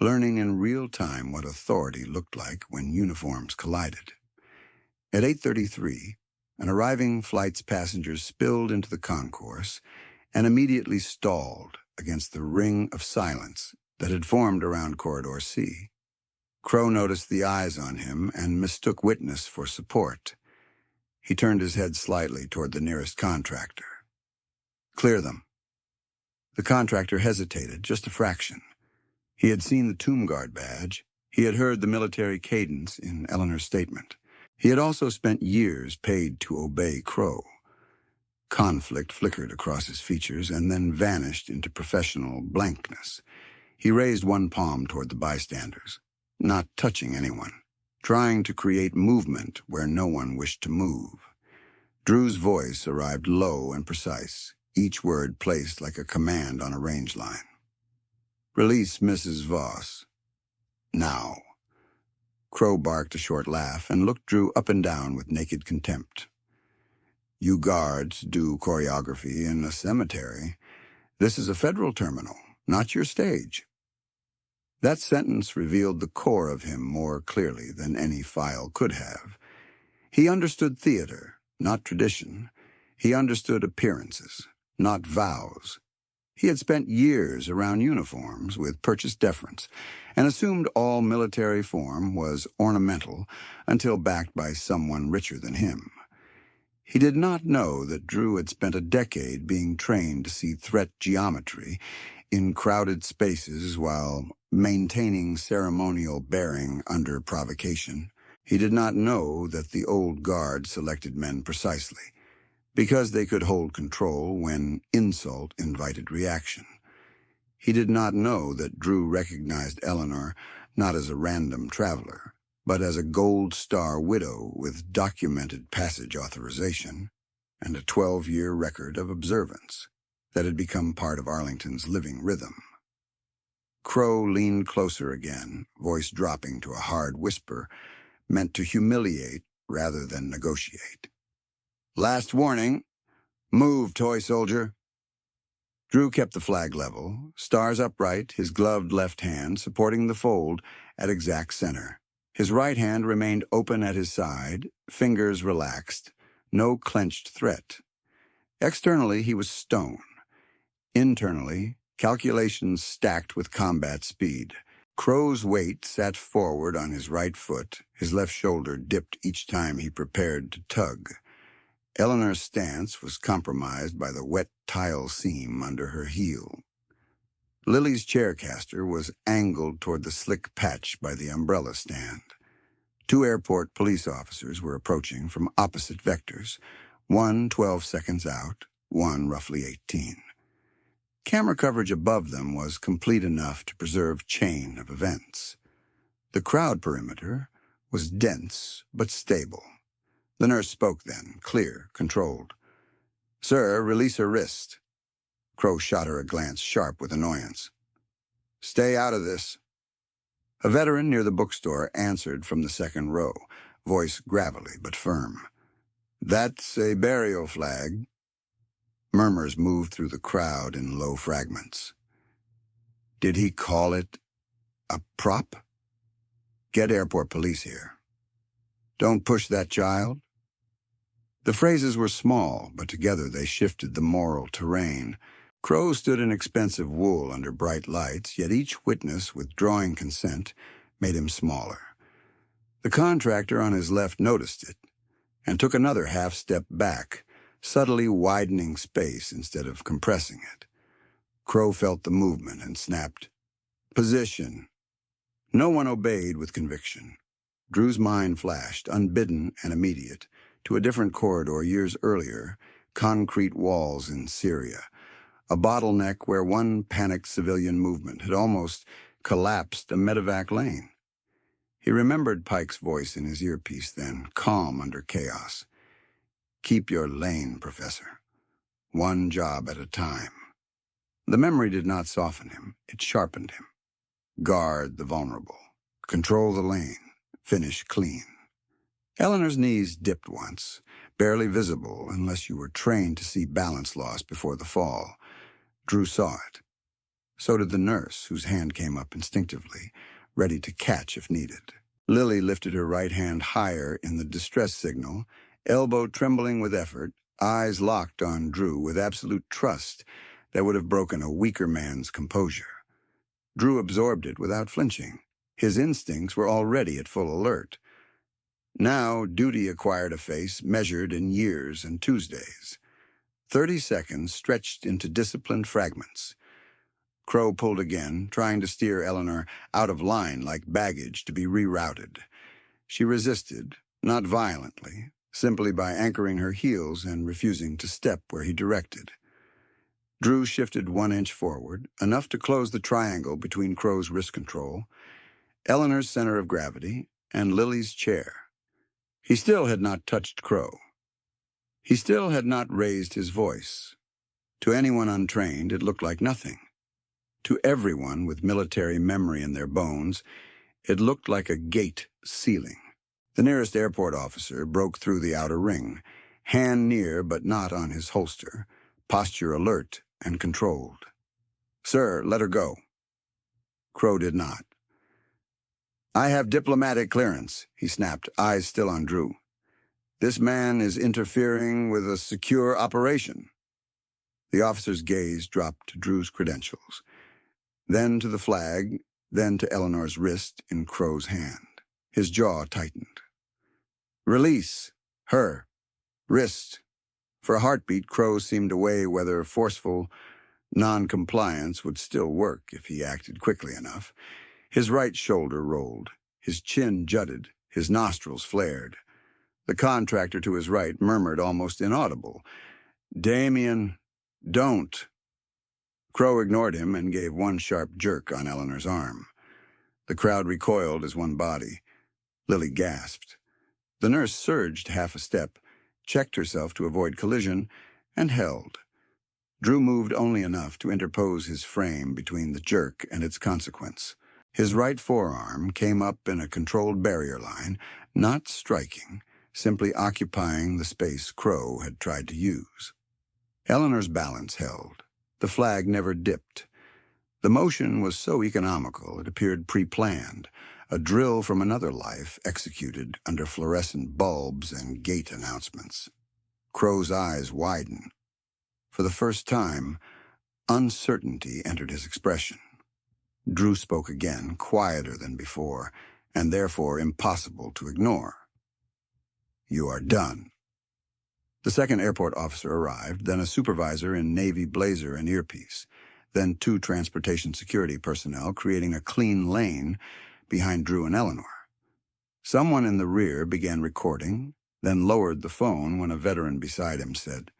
learning in real time what authority looked like when uniforms collided. At 8:33, an arriving flight's passengers spilled into the concourse and immediately stalled against the ring of silence that had formed around Corridor C. Crow noticed the eyes on him and mistook witness for support. He turned his head slightly toward the nearest contractor. "Clear them." The contractor hesitated, just a fraction. He had seen the Tomb Guard badge. He had heard the military cadence in Eleanor's statement. He had also spent years paid to obey Crow. Conflict flickered across his features and then vanished into professional blankness. He raised one palm toward the bystanders, not touching anyone, trying to create movement where no one wished to move. Drew's voice arrived low and precise, each word placed like a command on a range line. "Release Mrs. Voss. Now." Crow barked a short laugh and looked Drew up and down with naked contempt. "You guards do choreography in a cemetery. This is a federal terminal, not your stage." That sentence revealed the core of him more clearly than any file could have. He understood theater, not tradition. He understood appearances, not vows. He had spent years around uniforms with purchased deference and assumed all military form was ornamental until backed by someone richer than him. He did not know that Drew had spent a decade being trained to see threat geometry in crowded spaces while maintaining ceremonial bearing under provocation. He did not know that the old guard selected men precisely, because they could hold control when insult invited reaction. He did not know that Drew recognized Eleanor not as a random traveler, but as a Gold Star widow with documented passage authorization and a 12-year record of observance that had become part of Arlington's living rhythm. Crow leaned closer again, voice dropping to a hard whisper, meant to humiliate rather than negotiate. "Last warning. Move, toy soldier." Drew kept the flag level, stars upright, his gloved left hand supporting the fold at exact center. His right hand remained open at his side, fingers relaxed, no clenched threat. Externally, he was stone. Internally, calculations stacked with combat speed. Crow's weight sat forward on his right foot, his left shoulder dipped each time he prepared to tug. Eleanor's stance was compromised by the wet tile seam under her heel. Lily's chaircaster was angled toward the slick patch by the umbrella stand. 2 airport police officers were approaching from opposite vectors, one 12 seconds out, one roughly 18. Camera coverage above them was complete enough to preserve chain of events. The crowd perimeter was dense but stable. The nurse spoke then, clear, controlled. "Sir, release her wrist." Crow shot her a glance sharp with annoyance. "Stay out of this." A veteran near the bookstore answered from the second row, voice gravelly but firm. "That's a burial flag." Murmurs moved through the crowd in low fragments. Did he call it a prop? "Get airport police here." "Don't push that child." The phrases were small, but together they shifted the moral terrain. Crow stood in expensive wool under bright lights, yet each witness, withdrawing consent, made him smaller. The contractor on his left noticed it and took another half-step back, subtly widening space instead of compressing it. Crow felt the movement and snapped, "Position." No one obeyed with conviction. Drew's mind flashed, unbidden and immediate, to a different corridor years earlier, concrete walls in Syria, a bottleneck where one panicked civilian movement had almost collapsed a medevac lane. He remembered Pike's voice in his earpiece then, calm under chaos. "Keep your lane, Professor. One job at a time." The memory did not soften him, it sharpened him. Guard the vulnerable. Control the lane. Finish clean. Eleanor's knees dipped once, barely visible unless you were trained to see balance loss before the fall. Drew saw it. So did the nurse, whose hand came up instinctively, ready to catch if needed. Lily lifted her right hand higher in the distress signal, elbow trembling with effort, eyes locked on Drew with absolute trust that would have broken a weaker man's composure. Drew absorbed it without flinching. His instincts were already at full alert. Now duty acquired a face measured in years and Tuesdays. 30 seconds stretched into disciplined fragments. Crow pulled again, trying to steer Eleanor out of line like baggage to be rerouted. She resisted, not violently, simply by anchoring her heels and refusing to step where he directed. Drew shifted 1 inch forward, enough to close the triangle between Crow's wrist control, Eleanor's center of gravity, and Lily's chair. He still had not touched Crow. He still had not raised his voice. To anyone untrained, it looked like nothing. To everyone with military memory in their bones, it looked like a gate ceiling. The nearest airport officer broke through the outer ring, hand near but not on his holster, posture alert and controlled. "Sir, let her go." Crow did not. "I have diplomatic clearance," he snapped, eyes still on Drew. "This man is interfering with a secure operation." The officer's gaze dropped to Drew's credentials, then to the flag, then to Eleanor's wrist in Crow's hand. His jaw tightened. "Release. Her. Wrist." For a heartbeat, Crow seemed to weigh whether forceful non-compliance would still work if he acted quickly enough. His right shoulder rolled, his chin jutted, his nostrils flared. The contractor to his right murmured almost inaudible, "Damien, don't." Crow ignored him and gave one sharp jerk on Eleanor's arm. The crowd recoiled as one body. Lily gasped. The nurse surged half a step, checked herself to avoid collision, and held. Drew moved only enough to interpose his frame between the jerk and its consequence. His right forearm came up in a controlled barrier line, not striking, simply occupying the space Crow had tried to use. Eleanor's balance held. The flag never dipped. The motion was so economical it appeared pre-planned, a drill from another life executed under fluorescent bulbs and gate announcements. Crow's eyes widened. For the first time, uncertainty entered his expression. Drew spoke again, quieter than before, and therefore impossible to ignore. "You are done." The second airport officer arrived, then a supervisor in navy blazer and earpiece, then 2 transportation security personnel, creating a clean lane behind Drew and Eleanor. Someone in the rear began recording, then lowered the phone when a veteran beside him said,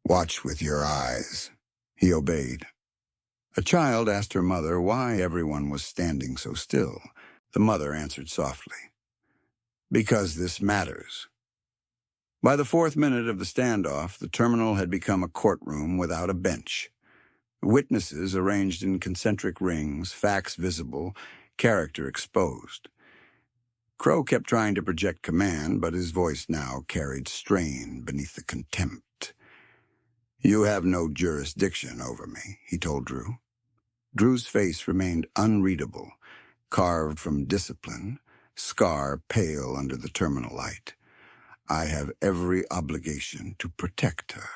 "Watch with your eyes." He obeyed. A child asked her mother why everyone was standing so still. The mother answered softly, "Because this matters." By the 4th minute of the standoff, the terminal had become a courtroom without a bench. Witnesses arranged in concentric rings, facts visible, character exposed. Crow kept trying to project command, but his voice now carried strain beneath the contempt. "You have no jurisdiction over me," he told Drew. Drew's face remained unreadable, carved from discipline, scar pale under the terminal light. "I have every obligation to protect her."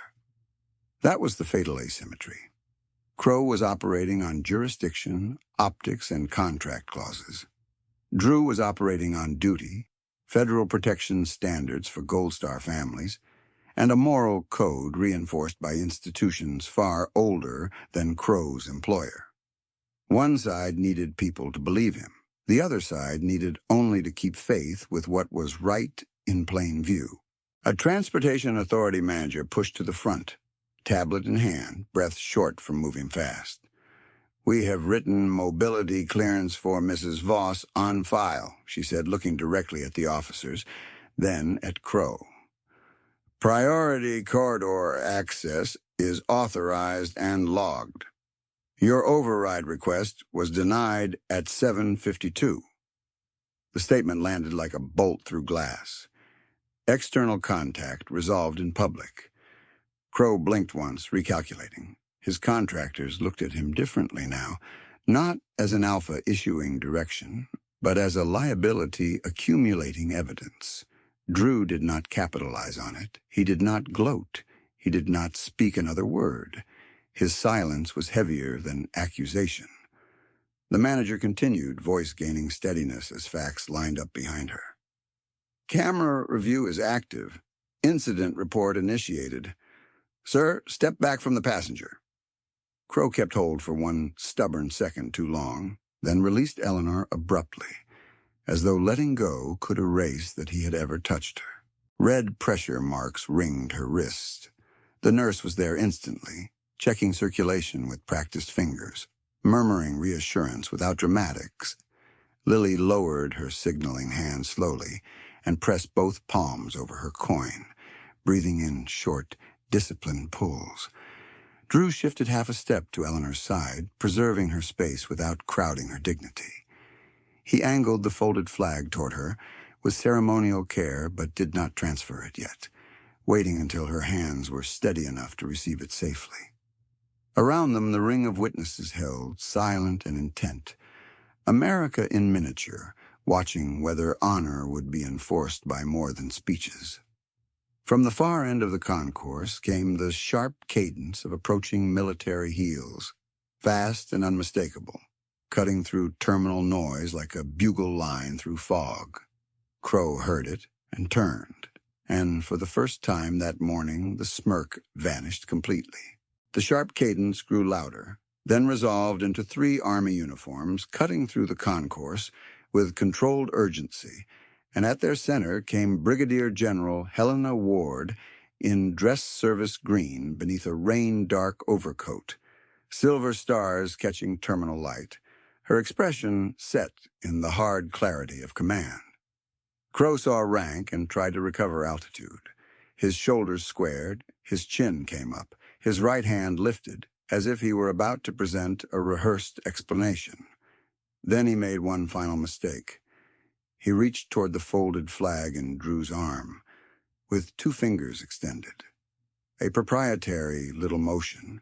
That was the fatal asymmetry. Crow was operating on jurisdiction, optics, and contract clauses. Drew was operating on duty, federal protection standards for Gold Star families, and a moral code reinforced by institutions far older than Crow's employer. One side needed people to believe him. The other side needed only to keep faith with what was right in plain view. A transportation authority manager pushed to the front, tablet in hand, breath short from moving fast. "We have written mobility clearance for Mrs. Voss on file," she said, looking directly at the officers, then at Crow. "Priority corridor access is authorized and logged. Your override request was denied at 7:52. The statement landed like a bolt through glass. External contact resolved in public. Crow blinked once, recalculating. His contractors looked at him differently now, not as an alpha issuing direction, but as a liability accumulating evidence. Drew did not capitalize on it. He did not gloat. He did not speak another word. His silence was heavier than accusation. The manager continued, voice gaining steadiness as facts lined up behind her. "Camera review is active. Incident report initiated. Sir, step back from the passenger." Crow kept hold for one stubborn second too long, then released Eleanor abruptly, as though letting go could erase that he had ever touched her. Red pressure marks ringed her wrist. The nurse was there instantly, checking circulation with practiced fingers, murmuring reassurance without dramatics. Lily lowered her signaling hand slowly and pressed both palms over her coin, breathing in short, disciplined pulls. Drew shifted half a step to Eleanor's side, preserving her space without crowding her dignity. He angled the folded flag toward her with ceremonial care, but did not transfer it yet, waiting until her hands were steady enough to receive it safely. Around them, the ring of witnesses held, silent and intent. America in miniature, watching whether honor would be enforced by more than speeches. From the far end of the concourse came the sharp cadence of approaching military heels, fast and unmistakable, cutting through terminal noise like a bugle line through fog. Crow heard it and turned, and for the first time that morning the smirk vanished completely. The sharp cadence grew louder, then resolved into 3 Army uniforms cutting through the concourse with controlled urgency, and at their center came Brigadier General Helena Ward in dress service green beneath a rain-dark overcoat, silver stars catching terminal light, her expression set in the hard clarity of command. Crow saw rank and tried to recover altitude. His shoulders squared, his chin came up, his right hand lifted, as if he were about to present a rehearsed explanation. Then he made one final mistake. He reached toward the folded flag in Drew's arm, with 2 fingers extended. A proprietary little motion,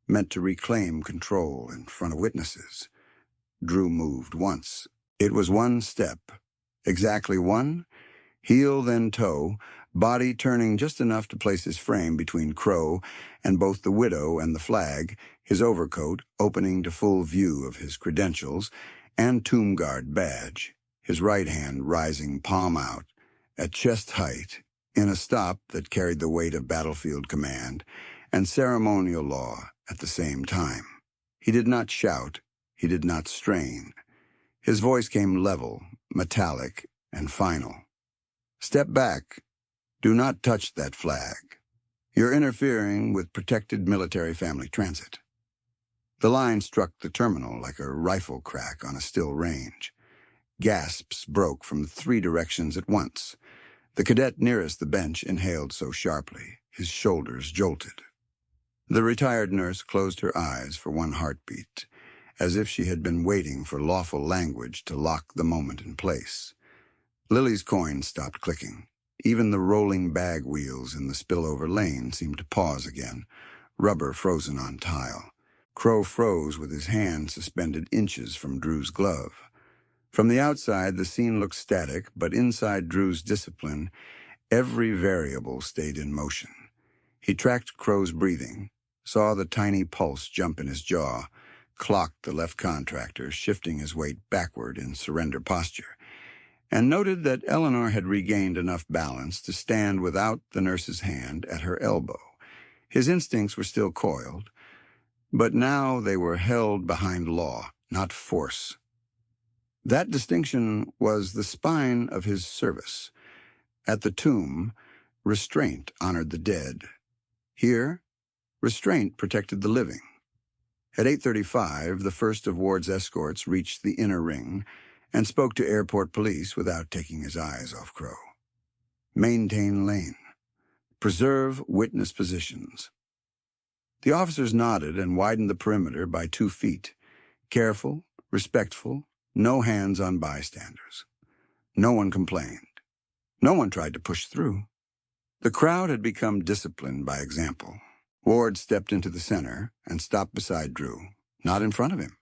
meant to reclaim control in front of witnesses. Drew moved once. It was one step. Exactly one, heel then toe, body turning just enough to place his frame between Crow and both the widow and the flag, his overcoat opening to full view of his credentials and Tomb Guard badge, his right hand rising palm out, at chest height, in a stop that carried the weight of battlefield command and ceremonial law at the same time. He did not shout, he did not strain. His voice came level, metallic, and final. Step back. Do not touch that flag. You're interfering with protected military family transit. The line struck the terminal like a rifle crack on a still range. Gasps broke from 3 directions at once. The cadet nearest the bench inhaled so sharply, his shoulders jolted. The retired nurse closed her eyes for one heartbeat, as if she had been waiting for lawful language to lock the moment in place. Lily's coin stopped clicking. Even the rolling bag wheels in the spillover lane seemed to pause again, rubber frozen on tile. Crow froze with his hand suspended inches from Drew's glove. From the outside, the scene looked static, but inside Drew's discipline, every variable stayed in motion. He tracked Crow's breathing, saw the tiny pulse jump in his jaw, clocked the left contractor, shifting his weight backward in surrender posture, and noted that Eleanor had regained enough balance to stand without the nurse's hand at her elbow. His instincts were still coiled, but now they were held behind law, not force. That distinction was the spine of his service. At the tomb, restraint honored the dead. Here, restraint protected the living. At 8:35, the first of Ward's escorts reached the inner ring and spoke to airport police without taking his eyes off Crow. Maintain lane. Preserve witness positions. The officers nodded and widened the perimeter by 2 feet. Careful, respectful, no hands on bystanders. No one complained. No one tried to push through. The crowd had become disciplined by example. Ward stepped into the center and stopped beside Drew, not in front of him.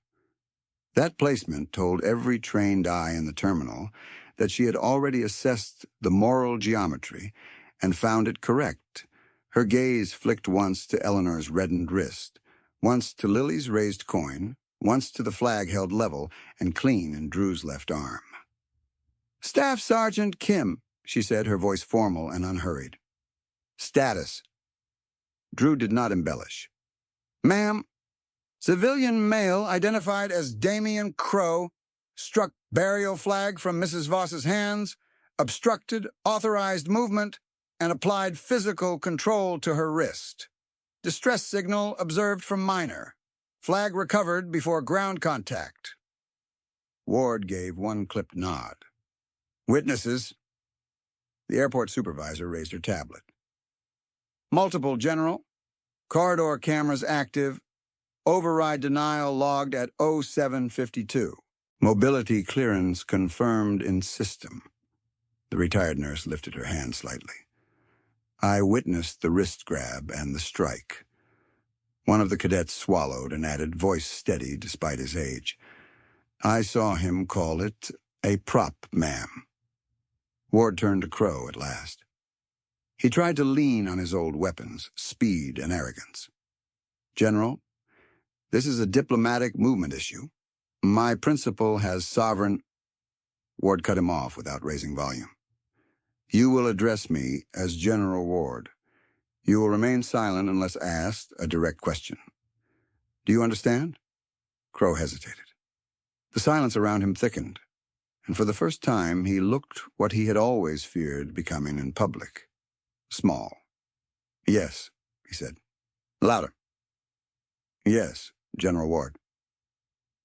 That placement told every trained eye in the terminal that she had already assessed the moral geometry and found it correct. Her gaze flicked once to Eleanor's reddened wrist, once to Lily's raised coin, once to the flag held level and clean in Drew's left arm. "Staff Sergeant Kim," she said, her voice formal and unhurried. "Status." Drew did not embellish. "Ma'am, civilian male identified as Damian Crow struck burial flag from Mrs. Voss's hands, obstructed authorized movement, and applied physical control to her wrist. Distress signal observed from minor. Flag recovered before ground contact." Ward gave one clipped nod. "Witnesses?" The airport supervisor raised her tablet. "Multiple, General. Corridor cameras active. Override denial logged at 0752. Mobility clearance confirmed in system." The retired nurse lifted her hand slightly. "I witnessed the wrist grab and the strike." One of the cadets swallowed and added, voice steady despite his age, "I saw him call it a prop, ma'am." Ward turned to Crow at last. He tried to lean on his old weapons, speed and arrogance. "General, this is a diplomatic movement issue. My principal has sovereign—" Ward cut him off without raising volume. "You will address me as General Ward. You will remain silent unless asked a direct question. Do you understand?" Crow hesitated. The silence around him thickened, and for the first time he looked what he had always feared becoming in public. Small. "Yes," he said. "Louder." "Yes, General Ward."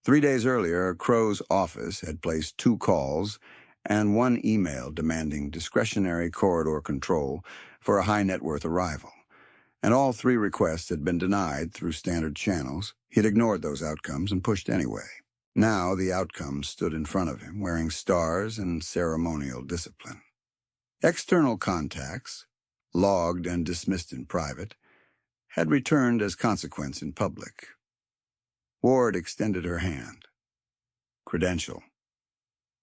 3 days earlier, Crow's office had placed 2 calls and 1 email demanding discretionary corridor control for a high-net-worth arrival, and all 3 requests had been denied through standard channels. He had ignored those outcomes and pushed anyway. Now the outcomes stood in front of him, wearing stars and ceremonial discipline. External contacts, logged and dismissed in private, had returned as consequence in public. Ward extended her hand. Credential.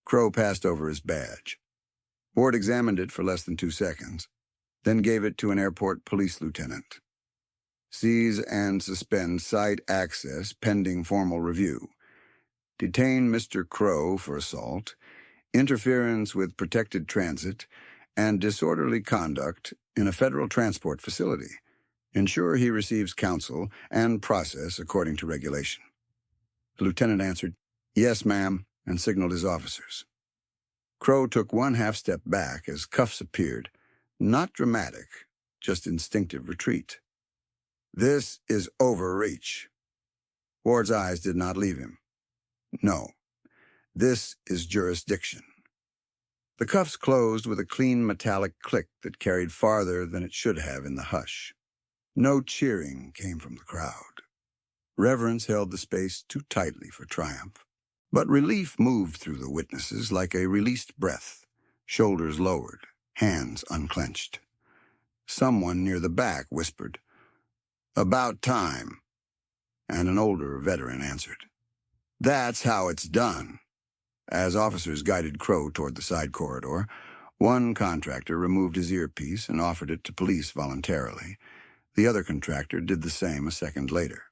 Crow passed over his badge. Ward examined it for less than 2 seconds, then gave it to an airport police lieutenant. Seize and suspend site access pending formal review. Detain Mr. Crow for assault, interference with protected transit, and disorderly conduct in a federal transport facility. Ensure he receives counsel and process according to regulation. The lieutenant answered, "Yes, ma'am," and signaled his officers. Crow took one half-step back as cuffs appeared. Not dramatic, just instinctive retreat. "This is overreach." Ward's eyes did not leave him. "No, this is jurisdiction." The cuffs closed with a clean metallic click that carried farther than it should have in the hush. No cheering came from the crowd. Reverence held the space too tightly for triumph. But relief moved through the witnesses like a released breath, shoulders lowered, hands unclenched. Someone near the back whispered, "About time," and an older veteran answered, "That's how it's done." As officers guided Crow toward the side corridor, one contractor removed his earpiece and offered it to police voluntarily. The other contractor did the same a second later.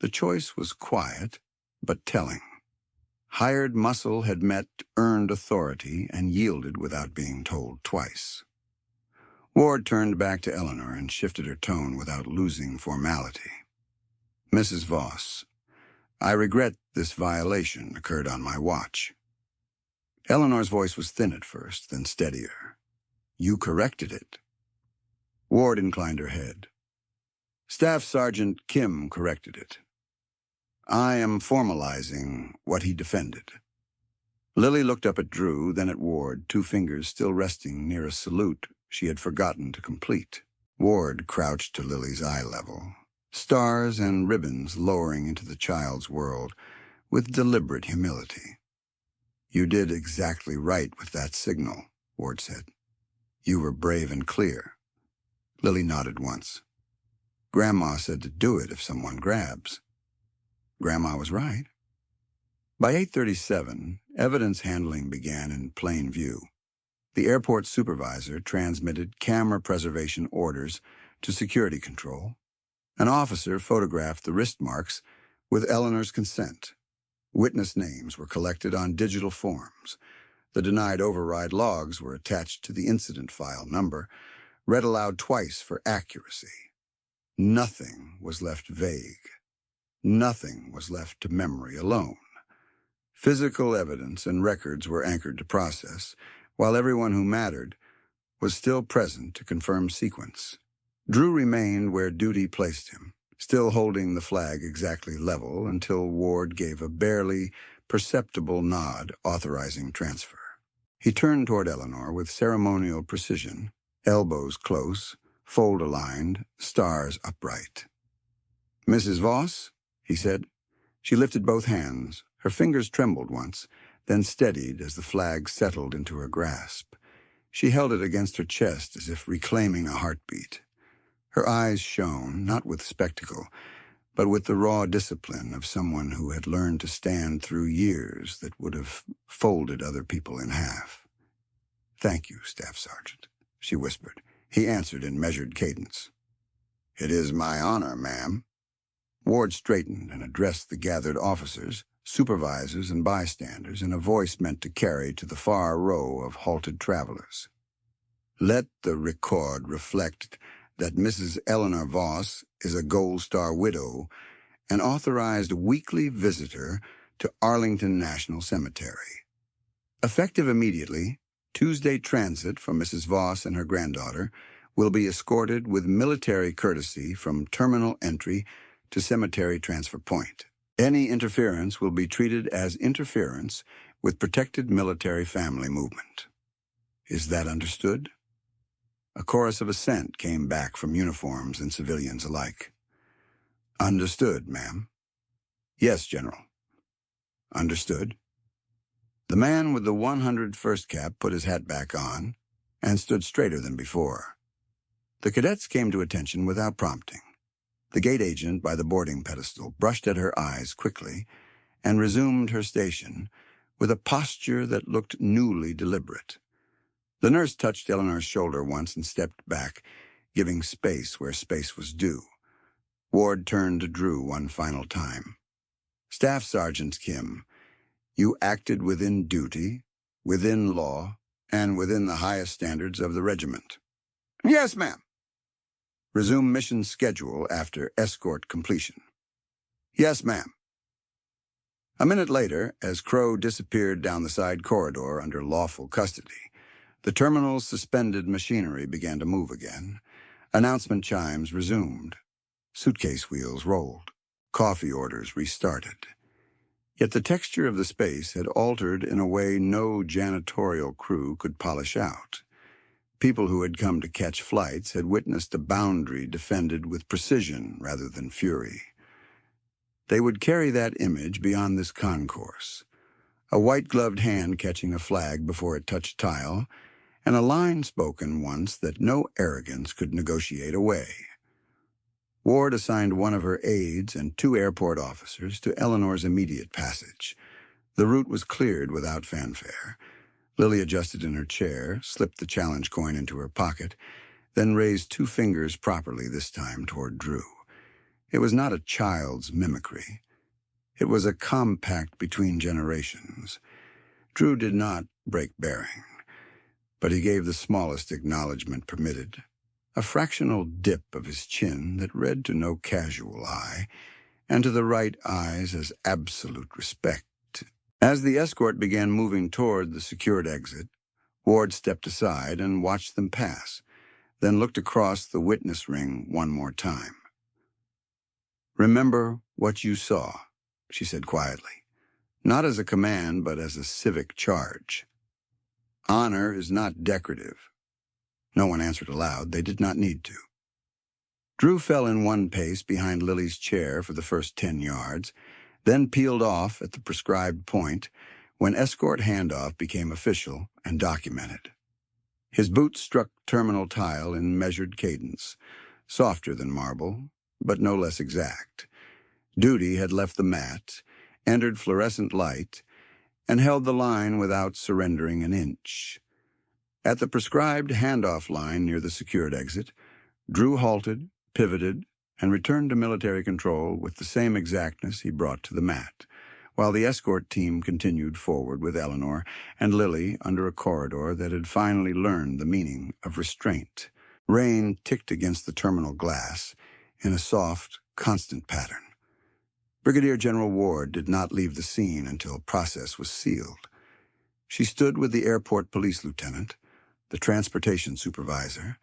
The choice was quiet, but telling. Hired muscle had met earned authority and yielded without being told twice. Ward turned back to Eleanor and shifted her tone without losing formality. "Mrs. Voss, I regret this violation occurred on my watch." Eleanor's voice was thin at first, then steadier. "You corrected it." Ward inclined her head. "Staff Sergeant Kim corrected it. I am formalizing what he defended." Lily looked up at Drew, then at Ward, two fingers still resting near a salute she had forgotten to complete. Ward crouched to Lily's eye level, stars and ribbons lowering into the child's world with deliberate humility. "You did exactly right with that signal," Ward said. "You were brave and clear." Lily nodded once. "Grandma said to do it if someone grabs." Grandma was right. By 8:37, evidence handling began in plain view. The airport supervisor transmitted camera preservation orders to security control. An officer photographed the wrist marks with Eleanor's consent. Witness names were collected on digital forms. The denied override logs were attached to the incident file number, read aloud twice for accuracy. Nothing was left vague. Nothing was left to memory alone. Physical evidence and records were anchored to process, while everyone who mattered was still present to confirm sequence. Drew remained where duty placed him, still holding the flag exactly level until Ward gave a barely perceptible nod authorizing transfer. He turned toward Eleanor with ceremonial precision, elbows close, fold-aligned, stars upright. "Mrs. Voss?" he said. She lifted both hands. Her fingers trembled once, then steadied as the flag settled into her grasp. She held it against her chest as if reclaiming a heartbeat. Her eyes shone, not with spectacle, but with the raw discipline of someone who had learned to stand through years that would have folded other people in half. "Thank you, Staff Sergeant," she whispered. He answered in measured cadence. "It is my honor, ma'am." Ward straightened and addressed the gathered officers, supervisors, and bystanders in a voice meant to carry to the far row of halted travelers. "Let the record reflect that Mrs. Eleanor Voss is a Gold Star widow and authorized weekly visitor to Arlington National Cemetery. Effective immediately, Tuesday transit for Mrs. Voss and her granddaughter will be escorted with military courtesy from terminal entry to cemetery transfer point. Any interference will be treated as interference with protected military family movement. Is that understood?" A chorus of assent came back from uniforms and civilians alike. "Understood, ma'am." "Yes, General." "Understood." The man with the 101st cap put his hat back on and stood straighter than before. The cadets came to attention without prompting. The gate agent by the boarding pedestal brushed at her eyes quickly and resumed her station with a posture that looked newly deliberate. The nurse touched Eleanor's shoulder once and stepped back, giving space where space was due. Ward turned to Drew one final time. Staff Sergeant Kim, you acted within duty, within law, and within the highest standards of the regiment. Yes, ma'am. Resume mission schedule after escort completion. Yes, ma'am. A minute later, as Crow disappeared down the side corridor under lawful custody, the terminal's suspended machinery began to move again. Announcement chimes resumed. Suitcase wheels rolled. Coffee orders restarted. Yet the texture of the space had altered in a way no janitorial crew could polish out. People who had come to catch flights had witnessed a boundary defended with precision rather than fury. They would carry that image beyond this concourse. A white-gloved hand catching a flag before it touched tile, and a line spoken once that no arrogance could negotiate away. Ward assigned one of her aides and 2 airport officers to Eleanor's immediate passage. The route was cleared without fanfare. Lily adjusted in her chair, slipped the challenge coin into her pocket, then raised 2 fingers properly this time toward Drew. It was not a child's mimicry. It was a compact between generations. Drew did not break bearing, but he gave the smallest acknowledgement permitted, a fractional dip of his chin that read to no casual eye, and to the right eyes as absolute respect. As the escort began moving toward the secured exit, Ward stepped aside and watched them pass, then looked across the witness ring one more time. Remember what you saw, she said quietly, not as a command but as a civic charge. Honor is not decorative. No one answered aloud. They did not need to. Drew fell in one pace behind Lily's chair for the first 10 yards, then peeled off at the prescribed point when escort handoff became official and documented. His boots struck terminal tile in measured cadence, softer than marble, but no less exact. Duty had left the mat, entered fluorescent light, and held the line without surrendering an inch. At the prescribed handoff line near the secured exit, Drew halted, pivoted, and returned to military control with the same exactness he brought to the mat, while the escort team continued forward with Eleanor and Lily under a corridor that had finally learned the meaning of restraint. Rain ticked against the terminal glass in a soft, constant pattern. Brigadier General Ward did not leave the scene until process was sealed. She stood with the airport police lieutenant, the transportation supervisor,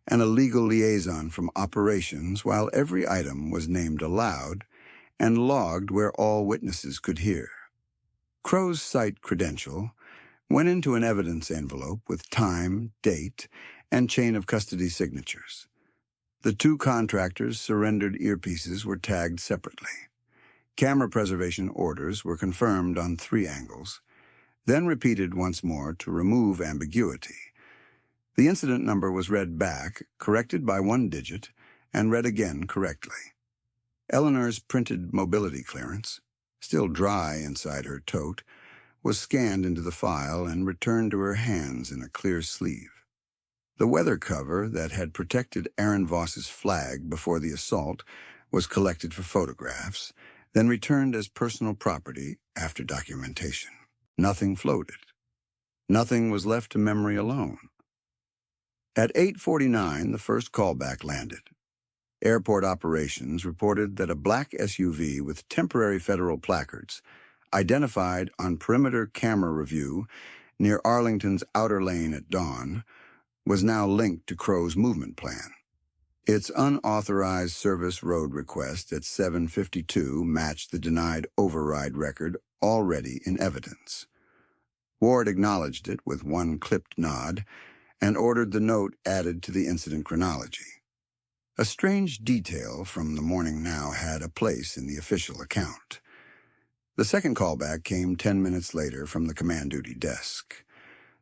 and a legal liaison from operations while every item was named aloud and logged where all witnesses could hear. Crow's site credential went into an evidence envelope with time, date, and chain of custody signatures. The 2 contractors' surrendered earpieces were tagged separately. Camera preservation orders were confirmed on 3 angles, then repeated once more to remove ambiguity. The incident number was read back, corrected by 1 digit, and read again correctly. Eleanor's printed mobility clearance, still dry inside her tote, was scanned into the file and returned to her hands in a clear sleeve. The weather cover that had protected Aaron Voss's flag before the assault was collected for photographs, then returned as personal property after documentation. Nothing floated. Nothing was left to memory alone. At 8:49, the first callback landed. Airport operations reported that a black SUV with temporary federal placards, identified on perimeter camera review near Arlington's outer lane at dawn, was now linked to Crow's movement plan. Its unauthorized service road request at 7:52 matched the denied override record already in evidence. Ward acknowledged it with one clipped nod and ordered the note added to the incident chronology. A strange detail from the morning now had a place in the official account. The second callback came 10 minutes later from the command duty desk.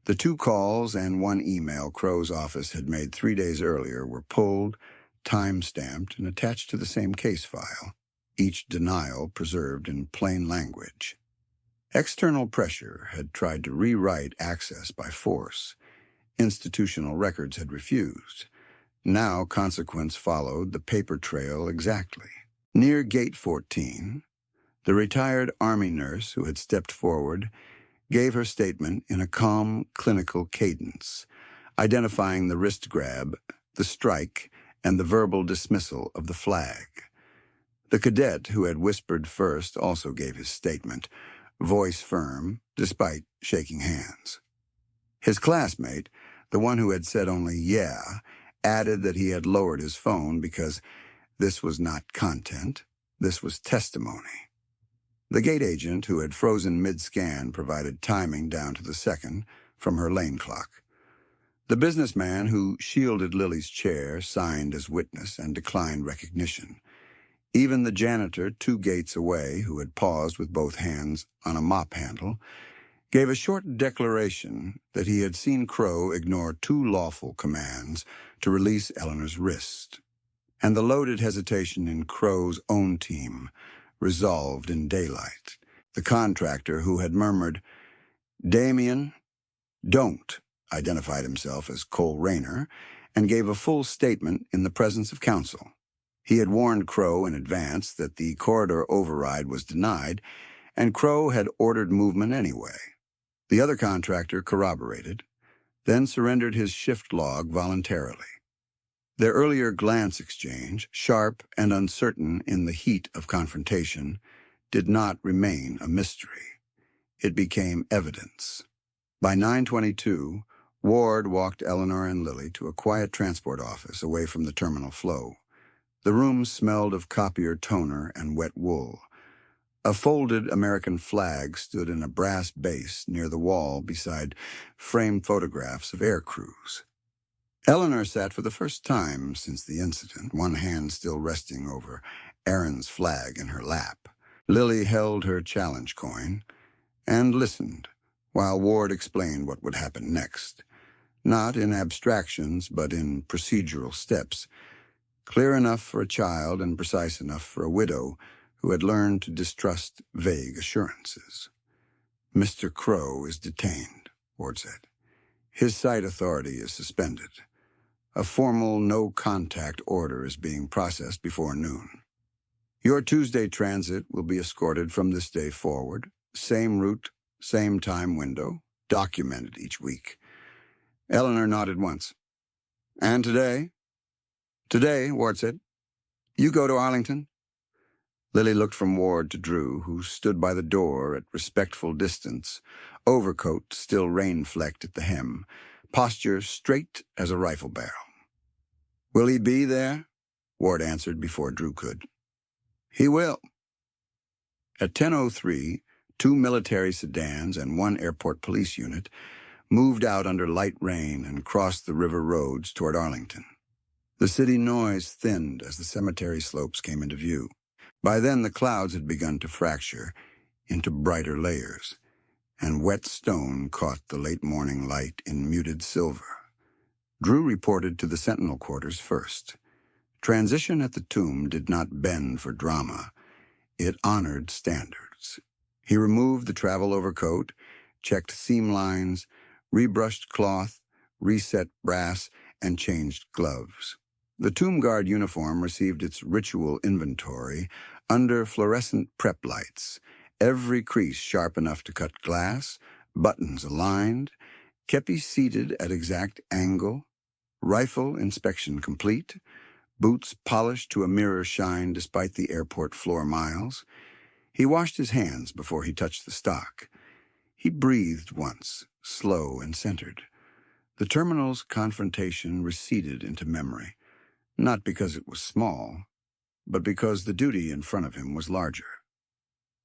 The 2 calls and 1 email Crow's office had made 3 days earlier were pulled, time-stamped, and attached to the same case file, each denial preserved in plain language. External pressure had tried to rewrite access by force. Institutional records had refused. Now consequence followed the paper trail exactly. Near Gate 14, the retired Army nurse who had stepped forward gave her statement in a calm, clinical cadence, identifying the wrist grab, the strike, and the verbal dismissal of the flag. The cadet who had whispered first also gave his statement, voice firm, despite shaking hands. His classmate, the one who had said only "yeah," added that he had lowered his phone because this was not content, this was testimony. The gate agent, who had frozen mid-scan, provided timing down to the second from her lane clock. The businessman who shielded Lily's chair signed as witness and declined recognition. Even the janitor 2 gates away, who had paused with both hands on a mop handle, gave a short declaration that he had seen Crow ignore 2 lawful commands to release Eleanor's wrist, and the loaded hesitation in Crow's own team resolved in daylight. The contractor who had murmured, "Damien, don't," identified himself as Cole Rayner and gave a full statement in the presence of counsel. He had warned Crow in advance that the corridor override was denied, and Crow had ordered movement anyway. The other contractor corroborated, then surrendered his shift log voluntarily. Their earlier glance exchange, sharp and uncertain in the heat of confrontation, did not remain a mystery. It became evidence. By 9:22, Ward walked Eleanor and Lily to a quiet transport office away from the terminal flow. The room smelled of copier toner and wet wool. A folded American flag stood in a brass base near the wall beside framed photographs of air crews. Eleanor sat for the first time since the incident, one hand still resting over Aaron's flag in her lap. Lily held her challenge coin and listened while Ward explained what would happen next, not in abstractions but in procedural steps, clear enough for a child and precise enough for a widow who had learned to distrust vague assurances. "Mr. Crow is detained," Ward said. "His site authority is suspended. A formal no-contact order is being processed before noon. Your Tuesday transit will be escorted from this day forward, same route, same time window, documented each week." Eleanor nodded once. "And today?" "Today," Ward said. "You go to Arlington?" Lily looked from Ward to Drew, who stood by the door at respectful distance, overcoat still rain-flecked at the hem, posture straight as a rifle barrel. "Will he be there?" Ward answered before Drew could. "He will." At 10:03, 2 military sedans and 1 airport police unit moved out under light rain and crossed the river roads toward Arlington. The city noise thinned as the cemetery slopes came into view. By then the clouds had begun to fracture into brighter layers, and wet stone caught the late morning light in muted silver. Drew reported to the Sentinel quarters first. Transition at the tomb did not bend for drama. It honored standards. He removed the travel overcoat, checked seam lines, rebrushed cloth, reset brass, and changed gloves. The tomb guard uniform received its ritual inventory under fluorescent prep lights, every crease sharp enough to cut glass, buttons aligned, kepi seated at exact angle, rifle inspection complete, boots polished to a mirror shine despite the airport floor miles. He washed his hands before he touched the stock. He breathed once, slow and centered. The terminal's confrontation receded into memory, not because it was small, but because the duty in front of him was larger.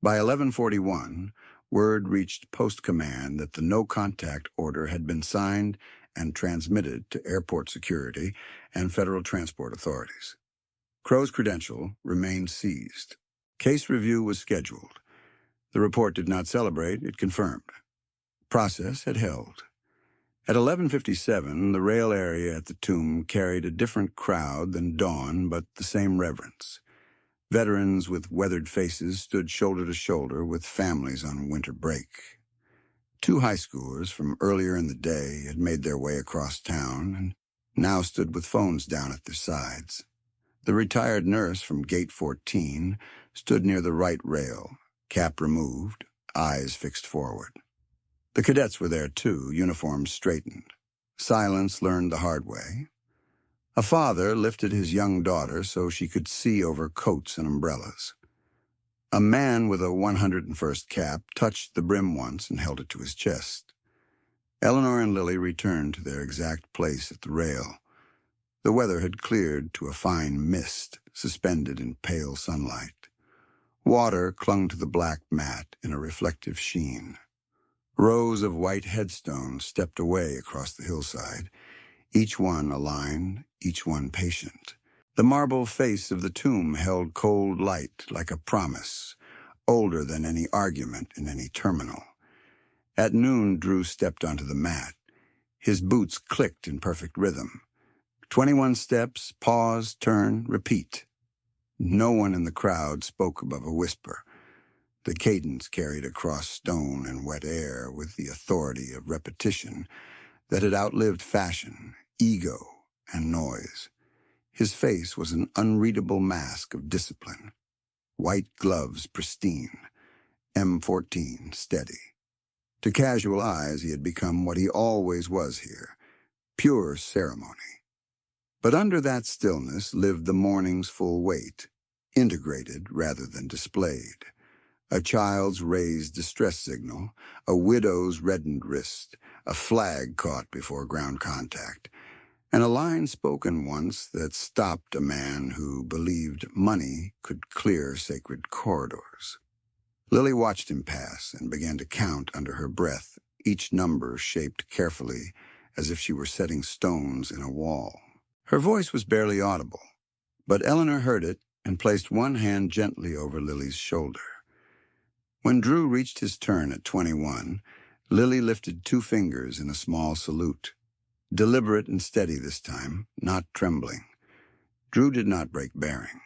By 11:41, word reached Post Command that the no-contact order had been signed and transmitted to airport security and federal transport authorities. Crow's credential remained seized. Case review was scheduled. The report did not celebrate, it confirmed. Process had held. At 11:57, the rail area at the tomb carried a different crowd than dawn, but the same reverence. Veterans with weathered faces stood shoulder to shoulder with families on winter break. 2 high schoolers from earlier in the day had made their way across town, and now stood with phones down at their sides. The retired nurse from Gate 14 stood near the right rail, cap removed, eyes fixed forward. The cadets were there too, uniforms straightened. Silence learned the hard way. A father lifted his young daughter so she could see over coats and umbrellas. A man with a 101st cap touched the brim once and held it to his chest. Eleanor and Lily returned to their exact place at the rail. The weather had cleared to a fine mist, suspended in pale sunlight. Water clung to the black mat in a reflective sheen. Rows of white headstones stepped away across the hillside, each one aligned, each one patient. The marble face of the tomb held cold light like a promise, older than any argument in any terminal. At noon, Drew stepped onto the mat. His boots clicked in perfect rhythm. 21 steps, pause, turn, repeat. No one in the crowd spoke above a whisper. The cadence carried across stone and wet air with the authority of repetition that had outlived fashion, ego, and noise. His face was an unreadable mask of discipline. White gloves pristine, M14 steady. To casual eyes, he had become what he always was here, pure ceremony. But under that stillness lived the morning's full weight, integrated rather than displayed. A child's raised distress signal, a widow's reddened wrist, a flag caught before ground contact, and a line spoken once that stopped a man who believed money could clear sacred corridors. Lily watched him pass and began to count under her breath, each number shaped carefully as if she were setting stones in a wall. Her voice was barely audible, but Eleanor heard it and placed one hand gently over Lily's shoulder. When Drew reached his turn at 21, Lily lifted 2 fingers in a small salute. Deliberate and steady this time, not trembling. Drew did not break bearing.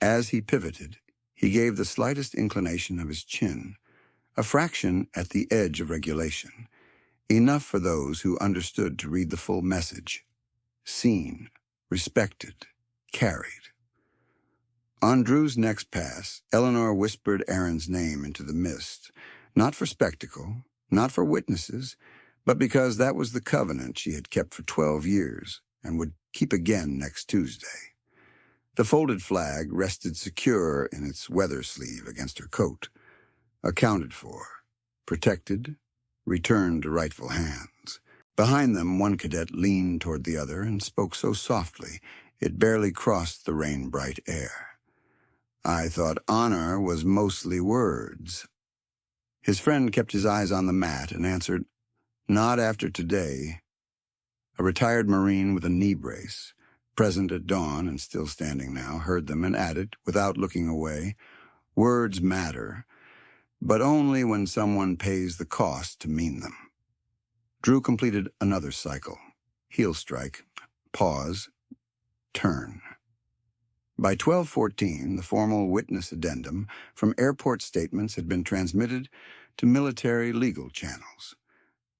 As he pivoted, he gave the slightest inclination of his chin, a fraction at the edge of regulation, enough for those who understood to read the full message. Seen, respected, carried. On Drew's next pass, Eleanor whispered Aaron's name into the mist, not for spectacle, not for witnesses, but because that was the covenant she had kept for 12 years and would keep again next Tuesday. The folded flag rested secure in its weather sleeve against her coat, accounted for, protected, returned to rightful hands. Behind them, one cadet leaned toward the other and spoke so softly it barely crossed the rain-bright air. I thought honor was mostly words. His friend kept his eyes on the mat and answered, Not after today. A retired Marine with a knee brace, present at dawn and still standing now, heard them and added, without looking away, Words matter, but only when someone pays the cost to mean them. Drew completed another cycle. Heel strike, pause, turn. By 12:14, the formal witness addendum from airport statements had been transmitted to military legal channels.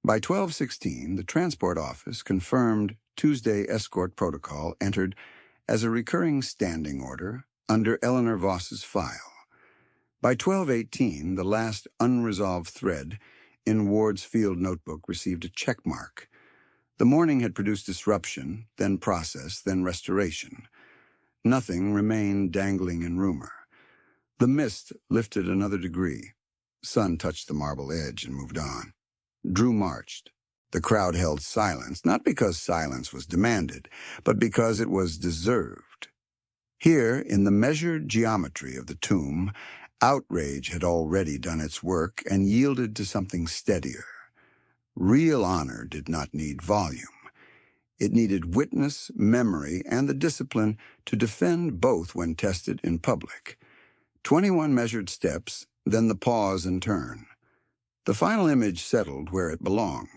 By 12:16, the transport office confirmed Tuesday escort protocol entered as a recurring standing order under Eleanor Voss's file. By 12:18, the last unresolved thread in Ward's field notebook received a check mark. The morning had produced disruption, then process, then restoration. Nothing remained dangling in rumor. The mist lifted another degree. Sun touched the marble edge and moved on. Drew marched. The crowd held silence, not because silence was demanded, but because it was deserved. Here, in the measured geometry of the tomb, outrage had already done its work and yielded to something steadier. Real honor did not need volume. It needed witness, memory, and the discipline to defend both when tested in public. 21 measured steps, then the pause and turn. The final image settled where it belonged.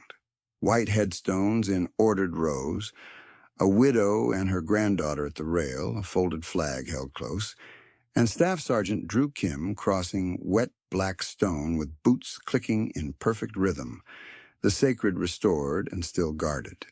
White headstones in ordered rows, a widow and her granddaughter at the rail, a folded flag held close, and Staff Sergeant Drew Kim crossing wet black stone with boots clicking in perfect rhythm, the sacred restored and still guarded.